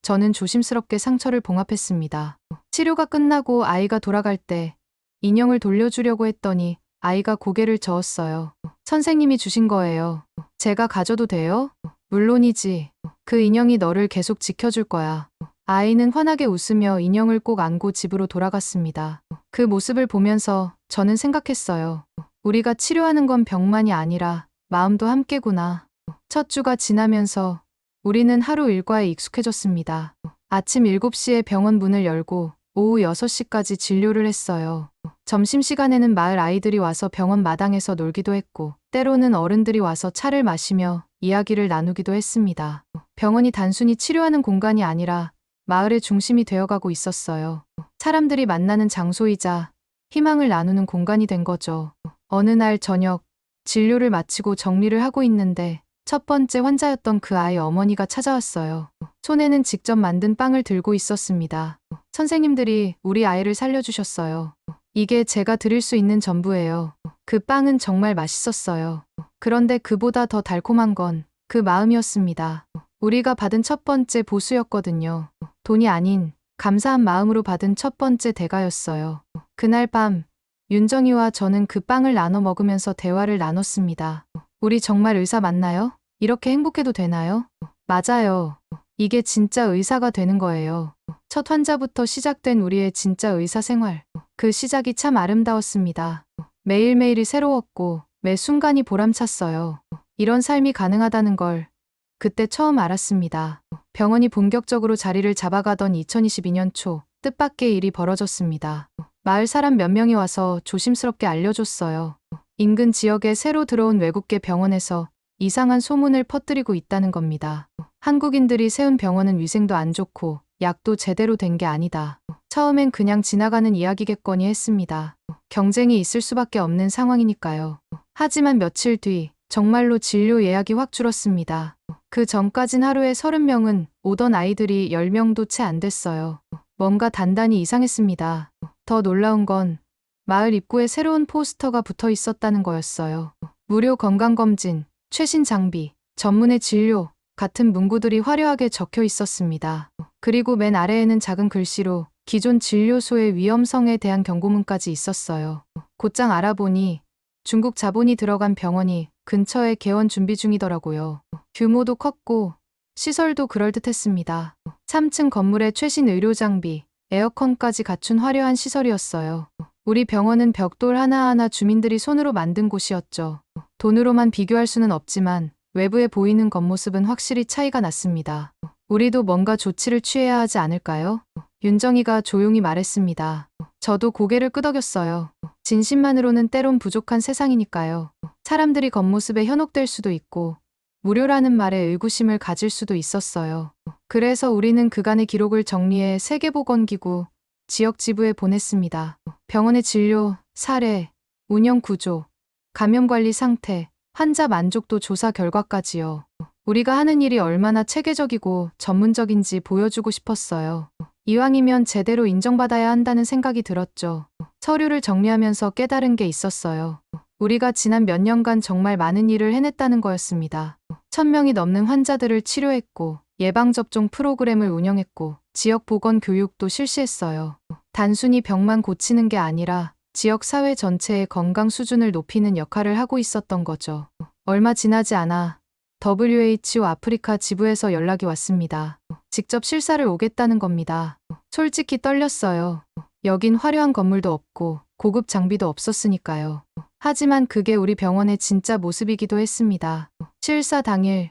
저는 조심스럽게 상처를 봉합했습니다. 치료가 끝나고 아이가 돌아갈 때 인형을 돌려주려고 했더니 아이가 고개를 저었어요. 선생님이 주신 거예요. 제가 가져도 돼요? 물론이지. 그 인형이 너를 계속 지켜줄 거야. 아이는 환하게 웃으며 인형을 꼭 안고 집으로 돌아갔습니다. 그 모습을 보면서 저는 생각했어요. 우리가 치료하는 건 병만이 아니라 마음도 함께구나. 첫 주가 지나면서 우리는 하루 일과에 익숙해졌습니다. 아침 7시에 병원 문을 열고 오후 6시까지 진료를 했어요. 점심시간에는 마을 아이들이 와서 병원 마당에서 놀기도 했고, 때로는 어른들이 와서 차를 마시며 이야기를 나누기도 했습니다. 병원이 단순히 치료하는 공간이 아니라 마을의 중심이 되어가고 있었어요. 사람들이 만나는 장소이자 희망을 나누는 공간이 된 거죠. 어느 날 저녁, 진료를 마치고 정리를 하고 있는데 첫 번째 환자였던 그 아이 어머니가 찾아왔어요. 손에는 직접 만든 빵을 들고 있었습니다. 선생님들이 우리 아이를 살려주셨어요. 이게 제가 드릴 수 있는 전부예요. 그 빵은 정말 맛있었어요. 그런데 그보다 더 달콤한 건 그 마음이었습니다. 우리가 받은 첫 번째 보수였거든요. 돈이 아닌 감사한 마음으로 받은 첫 번째 대가였어요. 그날 밤 윤정이와 저는 그 빵을 나눠 먹으면서 대화를 나눴습니다. 우리 정말 의사 맞나요? 이렇게 행복해도 되나요? 맞아요. 이게 진짜 의사가 되는 거예요. 첫 환자부터 시작된 우리의 진짜 의사 생활. 그 시작이 참 아름다웠습니다. 매일매일이 새로웠고 매 순간이 보람찼어요. 이런 삶이 가능하다는 걸 그때 처음 알았습니다. 병원이 본격적으로 자리를 잡아가던 2022년 초 뜻밖의 일이 벌어졌습니다. 마을 사람 몇 명이 와서 조심스럽게 알려줬어요. 인근 지역에 새로 들어온 외국계 병원에서 이상한 소문을 퍼뜨리고 있다는 겁니다. 한국인들이 세운 병원은 위생도 안 좋고 약도 제대로 된 게 아니다. 처음엔 그냥 지나가는 이야기겠거니 했습니다. 경쟁이 있을 수밖에 없는 상황이니까요. 하지만 며칠 뒤 정말로 진료 예약이 확 줄었습니다. 그 전까진 하루에 30명은 오던 아이들이 10명도 채 안 됐어요. 뭔가 단단히 이상했습니다. 더 놀라운 건 마을 입구에 새로운 포스터가 붙어 있었다는 거였어요. 무료 건강검진, 최신 장비, 전문의 진료 같은 문구들이 화려하게 적혀 있었습니다. 그리고 맨 아래에는 작은 글씨로 기존 진료소의 위험성에 대한 경고문까지 있었어요. 곧장 알아보니 중국 자본이 들어간 병원이 근처에 개원 준비 중이더라고요. 규모도 컸고 시설도 그럴듯했습니다. 3층 건물에 최신 의료 장비, 에어컨까지 갖춘 화려한 시설이었어요. 우리 병원은 벽돌 하나하나 주민들이 손으로 만든 곳이었죠. 돈으로만 비교할 수는 없지만 외부에 보이는 겉모습은 확실히 차이가 났습니다. 우리도 뭔가 조치를 취해야 하지 않을까요? 윤정이가 조용히 말했습니다. 저도 고개를 끄덕였어요. 진심만으로는 때론 부족한 세상이니까요. 사람들이 겉모습에 현혹될 수도 있고 무료라는 말에 의구심을 가질 수도 있었어요. 그래서 우리는 그간의 기록을 정리해 세계보건기구 지역 지부에 보냈습니다. 병원의 진료, 사례, 운영 구조, 감염관리 상태, 환자 만족도 조사 결과까지요. 우리가 하는 일이 얼마나 체계적이고 전문적인지 보여주고 싶었어요. 이왕이면 제대로 인정받아야 한다는 생각이 들었죠. 서류를 정리하면서 깨달은 게 있었어요. 우리가 지난 몇 년간 정말 많은 일을 해냈다는 거였습니다. 1000명이 넘는 환자들을 치료했고 예방접종 프로그램을 운영했고 지역 보건 교육도 실시했어요. 단순히 병만 고치는 게 아니라 지역 사회 전체의 건강 수준을 높이는 역할을 하고 있었던 거죠. 얼마 지나지 않아 WHO 아프리카 지부에서 연락이 왔습니다. 직접 실사를 오겠다는 겁니다. 솔직히 떨렸어요. 여긴 화려한 건물도 없고 고급 장비도 없었으니까요. 하지만 그게 우리 병원의 진짜 모습이기도 했습니다. 실사 당일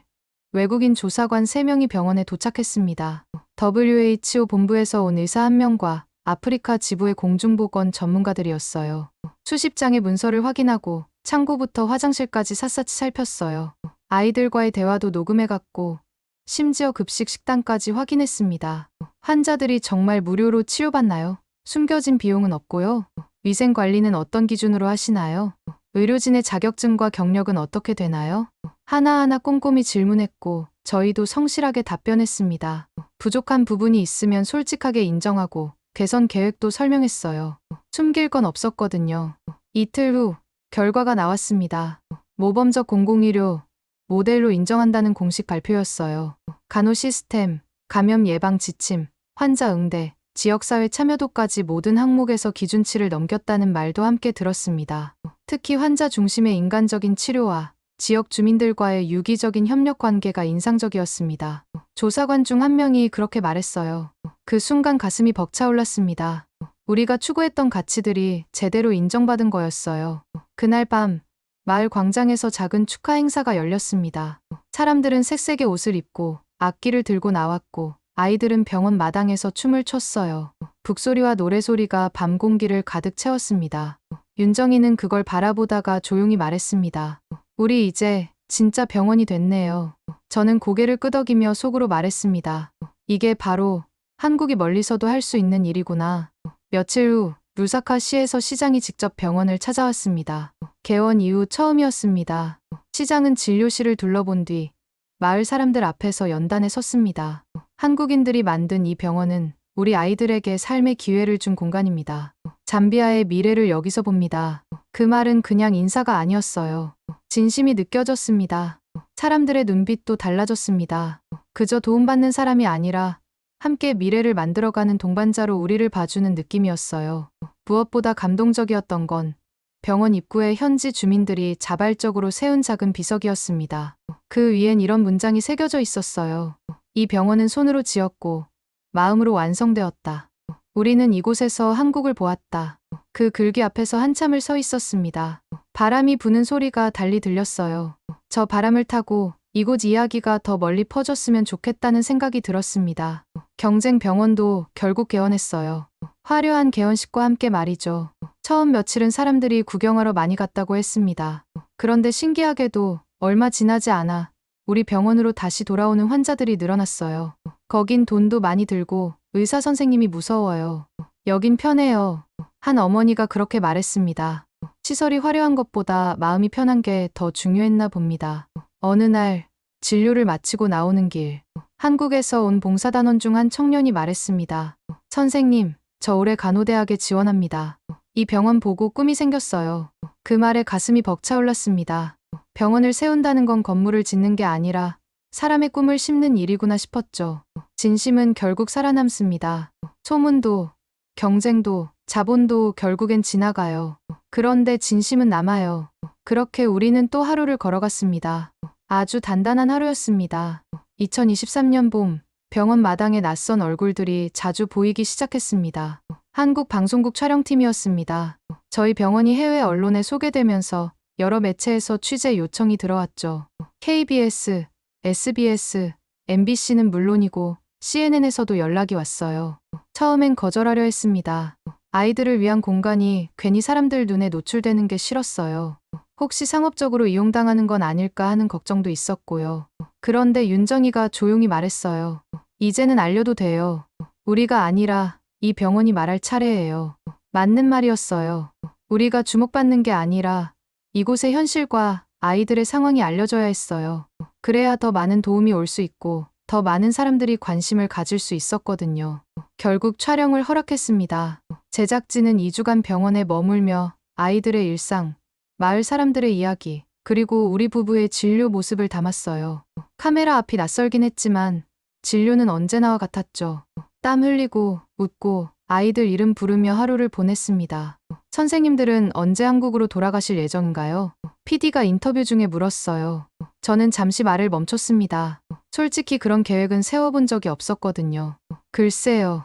외국인 조사관 3명이 병원에 도착했습니다. WHO 본부에서 온 의사 1명과 아프리카 지부의 공중보건 전문가들이었어요. 수십 장의 문서를 확인하고 창고부터 화장실까지 샅샅이 살폈어요. 아이들과의 대화도 녹음해갔고 심지어 급식 식단까지 확인했습니다. 환자들이 정말 무료로 치료받나요? 숨겨진 비용은 없고요. 위생 관리는 어떤 기준으로 하시나요? 의료진의 자격증과 경력은 어떻게 되나요? 하나하나 꼼꼼히 질문했고 저희도 성실하게 답변했습니다. 부족한 부분이 있으면 솔직하게 인정하고 개선 계획도 설명했어요. 숨길 건 없었거든요. 이틀 후 결과가 나왔습니다. 모범적 공공의료 모델로 인정한다는 공식 발표였어요. 간호 시스템, 감염 예방 지침, 환자 응대, 지역사회 참여도까지 모든 항목에서 기준치를 넘겼다는 말도 함께 들었습니다. 특히 환자 중심의 인간적인 치료와 지역 주민들과의 유기적인 협력 관계가 인상적이었습니다. 조사관 중 한 명이 그렇게 말했어요. 그 순간 가슴이 벅차올랐습니다. 우리가 추구했던 가치들이 제대로 인정받은 거였어요. 그날 밤 마을 광장에서 작은 축하 행사가 열렸습니다. 사람들은 색색의 옷을 입고 악기를 들고 나왔고 아이들은 병원 마당에서 춤을 췄어요. 북소리와 노래소리가 밤 공기를 가득 채웠습니다. 윤정이는 그걸 바라보다가 조용히 말했습니다. 우리 이제 진짜 병원이 됐네요. 저는 고개를 끄덕이며 속으로 말했습니다. 이게 바로 한국이 멀리서도 할 수 있는 일이구나. 며칠 후 루사카 시에서 시장이 직접 병원을 찾아왔습니다. 개원 이후 처음이었습니다. 시장은 진료실을 둘러본 뒤 마을 사람들 앞에서 연단에 섰습니다. 한국인들이 만든 이 병원은 우리 아이들에게 삶의 기회를 준 공간입니다. 잠비아의 미래를 여기서 봅니다. 그 말은 그냥 인사가 아니었어요. 진심이 느껴졌습니다. 사람들의 눈빛도 달라졌습니다. 그저 도움받는 사람이 아니라 함께 미래를 만들어가는 동반자로 우리를 봐주는 느낌이었어요. 무엇보다 감동적이었던 건 병원 입구에 현지 주민들이 자발적으로 세운 작은 비석이었습니다. 그 위엔 이런 문장이 새겨져 있었어요. 이 병원은 손으로 지었고 마음으로 완성되었다. 우리는 이곳에서 한국을 보았다. 그 글귀 앞에서 한참을 서 있었습니다. 바람이 부는 소리가 달리 들렸어요. 저 바람을 타고 이곳 이야기가 더 멀리 퍼졌으면 좋겠다는 생각이 들었습니다. 경쟁 병원도 결국 개원했어요. 화려한 개원식과 함께 말이죠. 처음 며칠은 사람들이 구경하러 많이 갔다고 했습니다. 그런데 신기하게도 얼마 지나지 않아 우리 병원으로 다시 돌아오는 환자들이 늘어났어요. 거긴 돈도 많이 들고 의사 선생님이 무서워요. 여긴 편해요. 한 어머니가 그렇게 말했습니다. 시설이 화려한 것보다 마음이 편한 게 더 중요했나 봅니다. 어느 날 진료를 마치고 나오는 길, 한국에서 온 봉사단원 중 한 청년이 말했습니다. 선생님, 저 올해 간호대학에 지원합니다. 이 병원 보고 꿈이 생겼어요. 그 말에 가슴이 벅차올랐습니다. 병원을 세운다는 건 건물을 짓는 게 아니라 사람의 꿈을 심는 일이구나 싶었죠. 진심은 결국 살아남습니다. 소문도, 경쟁도, 자본도 결국엔 지나가요. 그런데 진심은 남아요. 그렇게 우리는 또 하루를 걸어갔습니다. 아주 단단한 하루였습니다. 2023년 봄, 병원 마당에 낯선 얼굴들이 자주 보이기 시작했습니다. 한국 방송국 촬영팀이었습니다. 저희 병원이 해외 언론에 소개되면서 여러 매체에서 취재 요청이 들어왔죠. KBS, SBS, MBC는 물론이고 CNN에서도 연락이 왔어요. 처음엔 거절하려 했습니다. 아이들을 위한 공간이 괜히 사람들 눈에 노출되는 게 싫었어요. 혹시 상업적으로 이용당하는 건 아닐까 하는 걱정도 있었고요. 그런데 윤정이가 조용히 말했어요. 이제는 알려도 돼요. 우리가 아니라 이 병원이 말할 차례예요. 맞는 말이었어요. 우리가 주목받는 게 아니라 이곳의 현실과 아이들의 상황이 알려져야 했어요. 그래야 더 많은 도움이 올 수 있고 더 많은 사람들이 관심을 가질 수 있었거든요. 결국 촬영을 허락했습니다. 제작진은 2주간 병원에 머물며 아이들의 일상, 마을 사람들의 이야기, 그리고 우리 부부의 진료 모습을 담았어요. 카메라 앞이 낯설긴 했지만 진료는 언제나와 같았죠. 땀 흘리고 웃고 아이들 이름 부르며 하루를 보냈습니다. 선생님들은 언제 한국으로 돌아가실 예정인가요? PD가 인터뷰 중에 물었어요. 저는 잠시 말을 멈췄습니다. 솔직히 그런 계획은 세워본 적이 없었거든요. 글쎄요.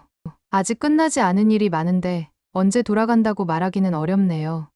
아직 끝나지 않은 일이 많은데 언제 돌아간다고 말하기는 어렵네요.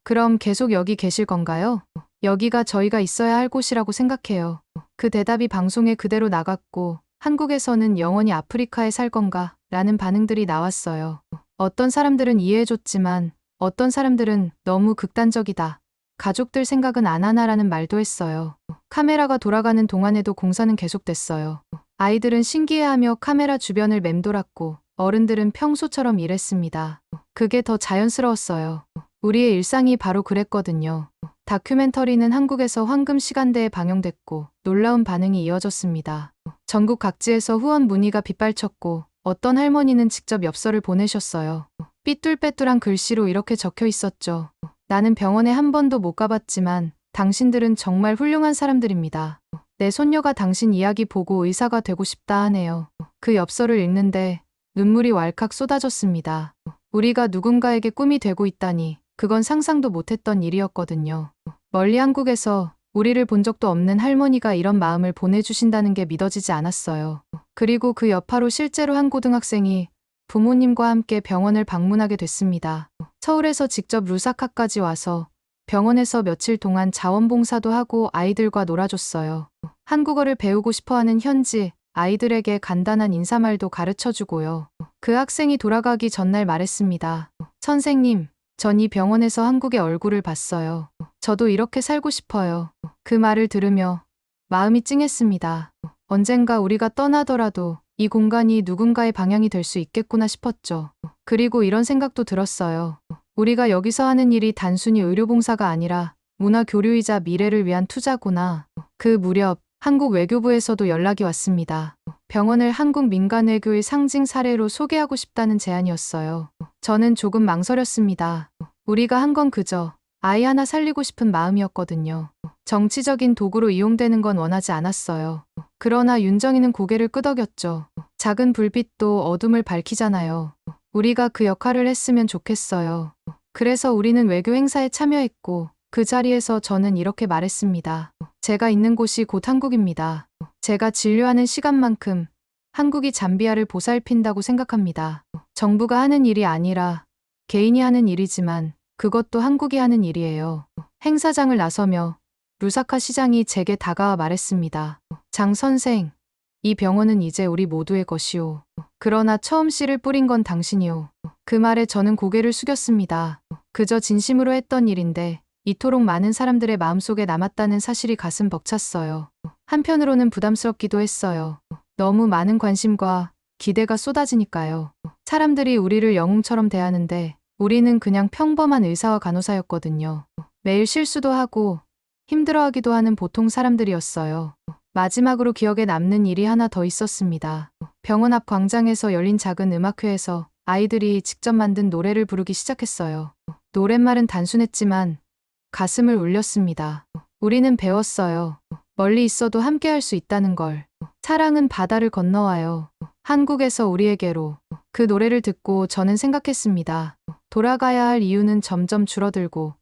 그럼 계속 여기 계실 건가요? 여기가 저희가 있어야 할 곳이라고 생각해요. 그 대답이 방송에 그대로 나갔고 한국에서는 영원히 아프리카에 살 건가? 라는 반응들이 나왔어요. 어떤 사람들은 이해해줬지만 어떤 사람들은 너무 극단적이다. 가족들 생각은 안 하나라는 말도 했어요. 카메라가 돌아가는 동안에도 공사는 계속됐어요. 아이들은 신기해하며 카메라 주변을 맴돌았고 어른들은 평소처럼 일했습니다. 그게 더 자연스러웠어요. 우리의 일상이 바로 그랬거든요. 다큐멘터리는 한국에서 황금 시간대에 방영됐고 놀라운 반응이 이어졌습니다. 전국 각지에서 후원 문의가 빗발쳤고 어떤 할머니는 직접 엽서를 보내셨어요. 삐뚤빼뚤한 글씨로 이렇게 적혀 있었죠. 나는 병원에 한 번도 못 가봤지만 당신들은 정말 훌륭한 사람들입니다. 내 손녀가 당신 이야기 보고 의사가 되고 싶다 하네요. 그 엽서를 읽는데 눈물이 왈칵 쏟아졌습니다. 우리가 누군가에게 꿈이 되고 있다니 그건 상상도 못했던 일이었거든요. 멀리 한국에서 우리를 본 적도 없는 할머니가 이런 마음을 보내주신다는 게 믿어지지 않았어요. 그리고 그 여파로 실제로 한 고등학생이 부모님과 함께 병원을 방문하게 됐습니다. 서울에서 직접 루사카까지 와서 병원에서 며칠 동안 자원봉사도 하고 아이들과 놀아줬어요. 한국어를 배우고 싶어하는 현지 아이들에게 간단한 인사말도 가르쳐주고요. 그 학생이 돌아가기 전날 말했습니다. 선생님, 전 이 병원에서 한국의 얼굴을 봤어요. 저도 이렇게 살고 싶어요. 그 말을 들으며 마음이 찡했습니다. 언젠가 우리가 떠나더라도 이 공간이 누군가의 방향이 될 수 있겠구나 싶었죠. 그리고 이런 생각도 들었어요. 우리가 여기서 하는 일이 단순히 의료봉사가 아니라 문화교류이자 미래를 위한 투자구나. 그 무렵 한국 외교부에서도 연락이 왔습니다. 병원을 한국 민간외교의 상징 사례로 소개하고 싶다는 제안이었어요. 저는 조금 망설였습니다. 우리가 한 건 그저 아이 하나 살리고 싶은 마음이었거든요. 정치적인 도구로 이용되는 건 원하지 않았어요. 그러나 윤정이는 고개를 끄덕였죠. 작은 불빛도 어둠을 밝히잖아요. 우리가 그 역할을 했으면 좋겠어요. 그래서 우리는 외교 행사에 참여했고 그 자리에서 저는 이렇게 말했습니다. 제가 있는 곳이 곧 한국입니다. 제가 진료하는 시간만큼 한국이 잠비아를 보살핀다고 생각합니다. 정부가 하는 일이 아니라 개인이 하는 일이지만 그것도 한국이 하는 일이에요. 행사장을 나서며 루사카 시장이 제게 다가와 말했습니다. 장 선생, 이 병원은 이제 우리 모두의 것이오. 그러나 처음 씨를 뿌린 건 당신이오. 그 말에 저는 고개를 숙였습니다. 그저 진심으로 했던 일인데 이토록 많은 사람들의 마음속에 남았다는 사실이 가슴 벅찼어요. 한편으로는 부담스럽기도 했어요. 너무 많은 관심과 기대가 쏟아지니까요. 사람들이 우리를 영웅처럼 대하는데 우리는 그냥 평범한 의사와 간호사였거든요. 매일 실수도 하고 힘들어하기도 하는 보통 사람들이었어요. 마지막으로 기억에 남는 일이 하나 더 있었습니다. 병원 앞 광장에서 열린 작은 음악회에서 아이들이 직접 만든 노래를 부르기 시작했어요. 노랫말은 단순했지만 가슴을 울렸습니다. 우리는 배웠어요. 멀리 있어도 함께 할 수 있다는 걸. 사랑은 바다를 건너와요. 한국에서 우리에게로. 그 노래를 듣고 저는 생각했습니다. 돌아가야 할 이유는 점점 줄어들고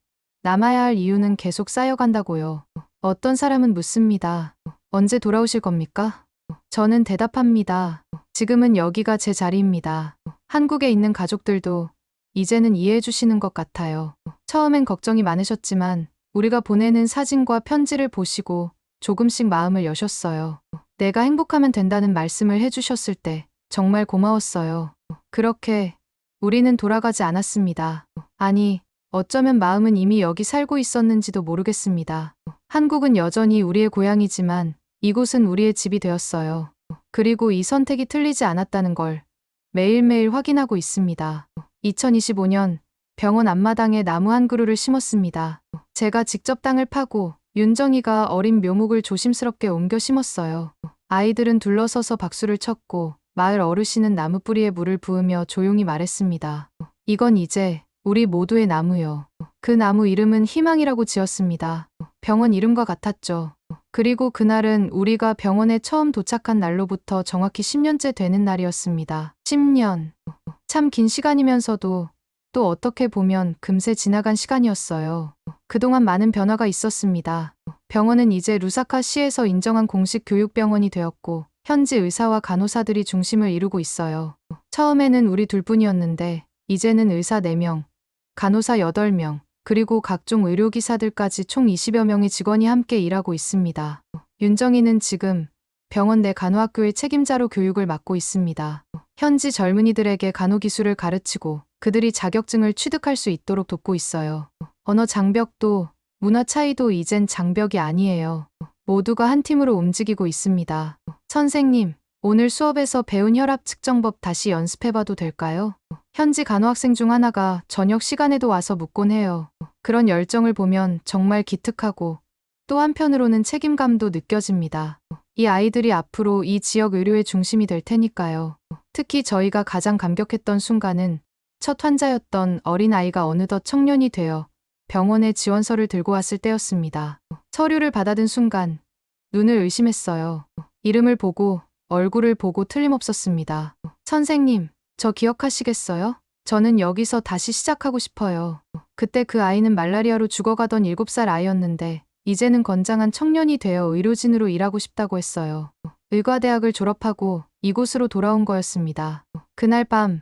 남아야 할 이유는 계속 쌓여간다고요. 어떤 사람은 묻습니다. 언제 돌아오실 겁니까? 저는 대답합니다. 지금은 여기가 제 자리입니다. 한국에 있는 가족들도 이제는 이해해 주시는 것 같아요. 처음엔 걱정이 많으셨지만 우리가 보내는 사진과 편지를 보시고 조금씩 마음을 여셨어요. 내가 행복하면 된다는 말씀을 해주셨을 때 정말 고마웠어요. 그렇게 우리는 돌아가지 않았습니다. 아니, 어쩌면 마음은 이미 여기 살고 있었는지도 모르겠습니다. 한국은 여전히 우리의 고향이지만 이곳은 우리의 집이 되었어요. 그리고 이 선택이 틀리지 않았다는 걸 매일매일 확인하고 있습니다. 2025년 병원 앞마당에 나무 한 그루를 심었습니다. 제가 직접 땅을 파고 윤정이가 어린 묘목을 조심스럽게 옮겨 심었어요. 아이들은 둘러서서 박수를 쳤고 마을 어르신은 나무 뿌리에 물을 부으며 조용히 말했습니다. 이건 이제 우리 모두의 나무요. 그 나무 이름은 희망이라고 지었습니다. 병원 이름과 같았죠. 그리고 그날은 우리가 병원에 처음 도착한 날로부터 정확히 10년째 되는 날이었습니다. 10년. 참 긴 시간이면서도 또 어떻게 보면 금세 지나간 시간이었어요. 그동안 많은 변화가 있었습니다. 병원은 이제 루사카 시에서 인정한 공식 교육병원이 되었고 현지 의사와 간호사들이 중심을 이루고 있어요. 처음에는 우리 둘뿐이었는데 이제는 의사 4명, 간호사 8명, 그리고 각종 의료기사들까지 총 20여 명의 직원이 함께 일하고 있습니다. 윤정이는 지금 병원 내 간호학교의 책임자로 교육을 맡고 있습니다. 현지 젊은이들에게 간호기술을 가르치고 그들이 자격증을 취득할 수 있도록 돕고 있어요. 언어 장벽도 문화 차이도 이젠 장벽이 아니에요. 모두가 한 팀으로 움직이고 있습니다. 선생님, 오늘 수업에서 배운 혈압 측정법 다시 연습해봐도 될까요? 현지 간호학생 중 하나가 저녁 시간에도 와서 묻곤 해요. 그런 열정을 보면 정말 기특하고 또 한편으로는 책임감도 느껴집니다. 이 아이들이 앞으로 이 지역 의료의 중심이 될 테니까요. 특히 저희가 가장 감격했던 순간은 첫 환자였던 어린아이가 어느덧 청년이 되어 병원에 지원서를 들고 왔을 때였습니다. 서류를 받아든 순간 눈을 의심했어요. 이름을 보고 얼굴을 보고 틀림없었습니다. 선생님, 저 기억하시겠어요? 저는 여기서 다시 시작하고 싶어요. 그때 그 아이는 말라리아로 죽어가던 7살 아이였는데 이제는 건장한 청년이 되어 의료진으로 일하고 싶다고 했어요. 의과대학을 졸업하고 이곳으로 돌아온 거였습니다. 그날 밤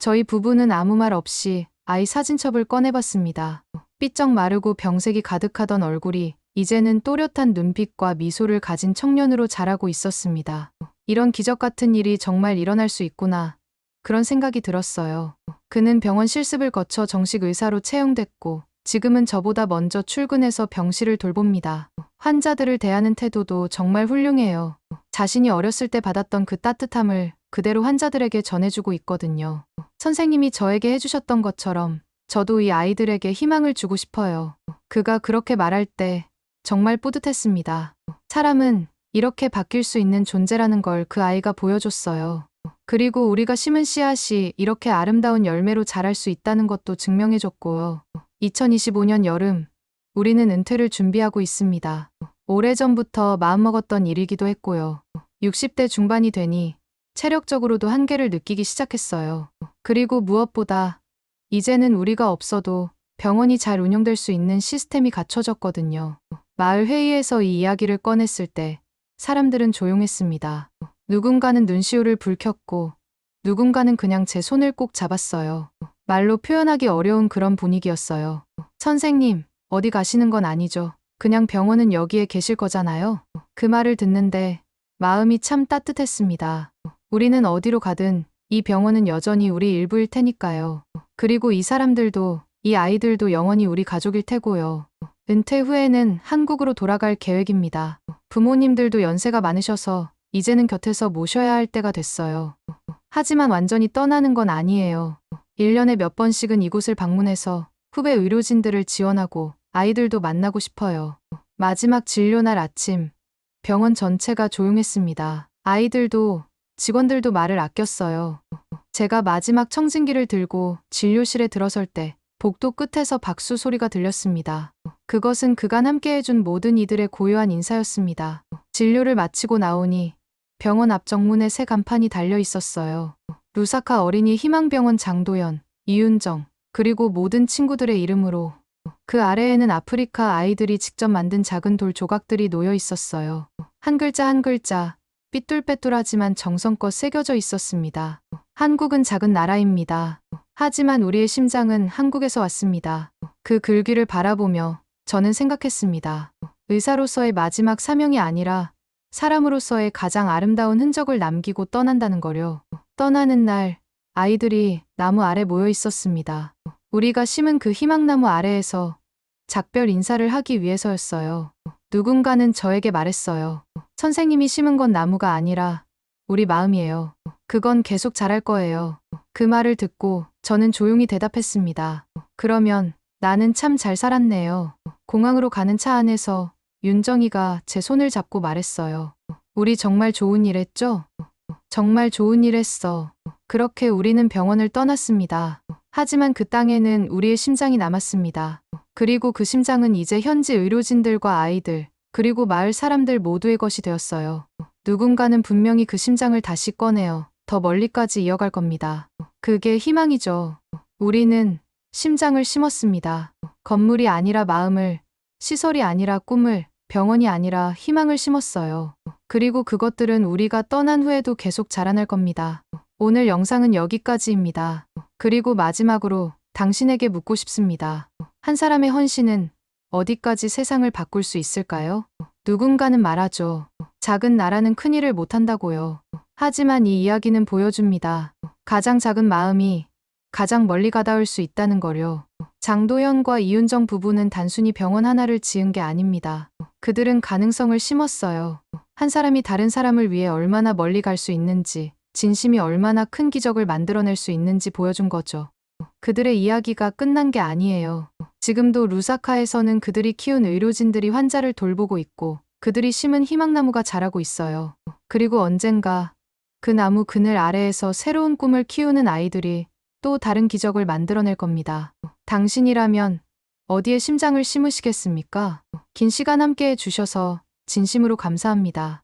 저희 부부는 아무 말 없이 아이 사진첩을 꺼내봤습니다. 삐쩍 마르고 병색이 가득하던 얼굴이 이제는 또렷한 눈빛과 미소를 가진 청년으로 자라고 있었습니다. 이런 기적 같은 일이 정말 일어날 수 있구나. 그런 생각이 들었어요. 그는 병원 실습을 거쳐 정식 의사로 채용됐고 지금은 저보다 먼저 출근해서 병실을 돌봅니다. 환자들을 대하는 태도도 정말 훌륭해요. 자신이 어렸을 때 받았던 그 따뜻함을 그대로 환자들에게 전해주고 있거든요. 선생님이 저에게 해주셨던 것처럼 저도 이 아이들에게 희망을 주고 싶어요. 그가 그렇게 말할 때 정말 뿌듯했습니다. 사람은 이렇게 바뀔 수 있는 존재라는 걸 그 아이가 보여줬어요. 그리고 우리가 심은 씨앗이 이렇게 아름다운 열매로 자랄 수 있다는 것도 증명해줬고요. 2025년 여름, 우리는 은퇴를 준비하고 있습니다. 오래전부터 마음먹었던 일이기도 했고요. 60대 중반이 되니 체력적으로도 한계를 느끼기 시작했어요. 그리고 무엇보다 이제는 우리가 없어도 병원이 잘 운영될 수 있는 시스템이 갖춰졌거든요. 마을 회의에서 이 이야기를 꺼냈을 때 사람들은 조용했습니다. 누군가는 눈시울을 붉혔고 누군가는 그냥 제 손을 꼭 잡았어요. 말로 표현하기 어려운 그런 분위기였어요. 선생님, 어디 가시는 건 아니죠? 그냥 병원은 여기에 계실 거잖아요? 그 말을 듣는데 마음이 참 따뜻했습니다. 우리는 어디로 가든 이 병원은 여전히 우리 일부일 테니까요. 그리고 이 사람들도, 이 아이들도 영원히 우리 가족일 테고요. 은퇴 후에는 한국으로 돌아갈 계획입니다. 부모님들도 연세가 많으셔서 이제는 곁에서 모셔야 할 때가 됐어요. 하지만 완전히 떠나는 건 아니에요. 1년에 몇 번씩은 이곳을 방문해서 후배 의료진들을 지원하고 아이들도 만나고 싶어요. 마지막 진료날 아침, 병원 전체가 조용했습니다. 아이들도 직원들도 말을 아꼈어요. 제가 마지막 청진기를 들고 진료실에 들어설 때 복도 끝에서 박수 소리가 들렸습니다. 그것은 그간 함께 해준 모든 이들의 고요한 인사였습니다. 진료를 마치고 나오니 병원 앞 정문에 새 간판이 달려 있었어요. 루사카 어린이 희망병원 장도연, 이윤정, 그리고 모든 친구들의 이름으로. 그 아래에는 아프리카 아이들이 직접 만든 작은 돌 조각들이 놓여 있었어요. 한 글자 한 글자, 삐뚤빼뚤하지만 정성껏 새겨져 있었습니다. 한국은 작은 나라입니다. 하지만 우리의 심장은 한국에서 왔습니다. 그 글귀를 바라보며 저는 생각했습니다. 의사로서의 마지막 사명이 아니라 사람으로서의 가장 아름다운 흔적을 남기고 떠난다는 거요. 떠나는 날 아이들이 나무 아래 모여 있었습니다. 우리가 심은 그 희망나무 아래에서 작별 인사를 하기 위해서였어요. 누군가는 저에게 말했어요. 선생님이 심은 건 나무가 아니라 우리 마음이에요. 그건 계속 자랄 거예요. 그 말을 듣고 저는 조용히 대답했습니다. 그러면 나는 참 잘 살았네요. 공항으로 가는 차 안에서 윤정이가 제 손을 잡고 말했어요. 우리 정말 좋은 일 했죠? 정말 좋은 일 했어. 그렇게 우리는 병원을 떠났습니다. 하지만 그 땅에는 우리의 심장이 남았습니다. 그리고 그 심장은 이제 현지 의료진들과 아이들, 그리고 마을 사람들 모두의 것이 되었어요. 누군가는 분명히 그 심장을 다시 꺼내어 더 멀리까지 이어갈 겁니다. 그게 희망이죠. 우리는 심장을 심었습니다. 건물이 아니라 마음을, 시설이 아니라 꿈을, 병원이 아니라 희망을 심었어요. 그리고 그것들은 우리가 떠난 후에도 계속 자라날 겁니다. 오늘 영상은 여기까지입니다. 그리고 마지막으로 당신에게 묻고 싶습니다. 한 사람의 헌신은 어디까지 세상을 바꿀 수 있을까요? 누군가는 말하죠. 작은 나라는 큰 일을 못한다고요. 하지만 이 이야기는 보여줍니다. 가장 작은 마음이 가장 멀리 가닿을 수 있다는 거요. 장도연과 이윤정 부부는 단순히 병원 하나를 지은 게 아닙니다. 그들은 가능성을 심었어요. 한 사람이 다른 사람을 위해 얼마나 멀리 갈 수 있는지, 진심이 얼마나 큰 기적을 만들어낼 수 있는지 보여준 거죠. 그들의 이야기가 끝난 게 아니에요. 지금도 루사카에서는 그들이 키운 의료진들이 환자를 돌보고 있고 그들이 심은 희망나무가 자라고 있어요. 그리고 언젠가 그 나무 그늘 아래에서 새로운 꿈을 키우는 아이들이 또 다른 기적을 만들어낼 겁니다. 당신이라면 어디에 심장을 심으시겠습니까? 긴 시간 함께 해주셔서 진심으로 감사합니다.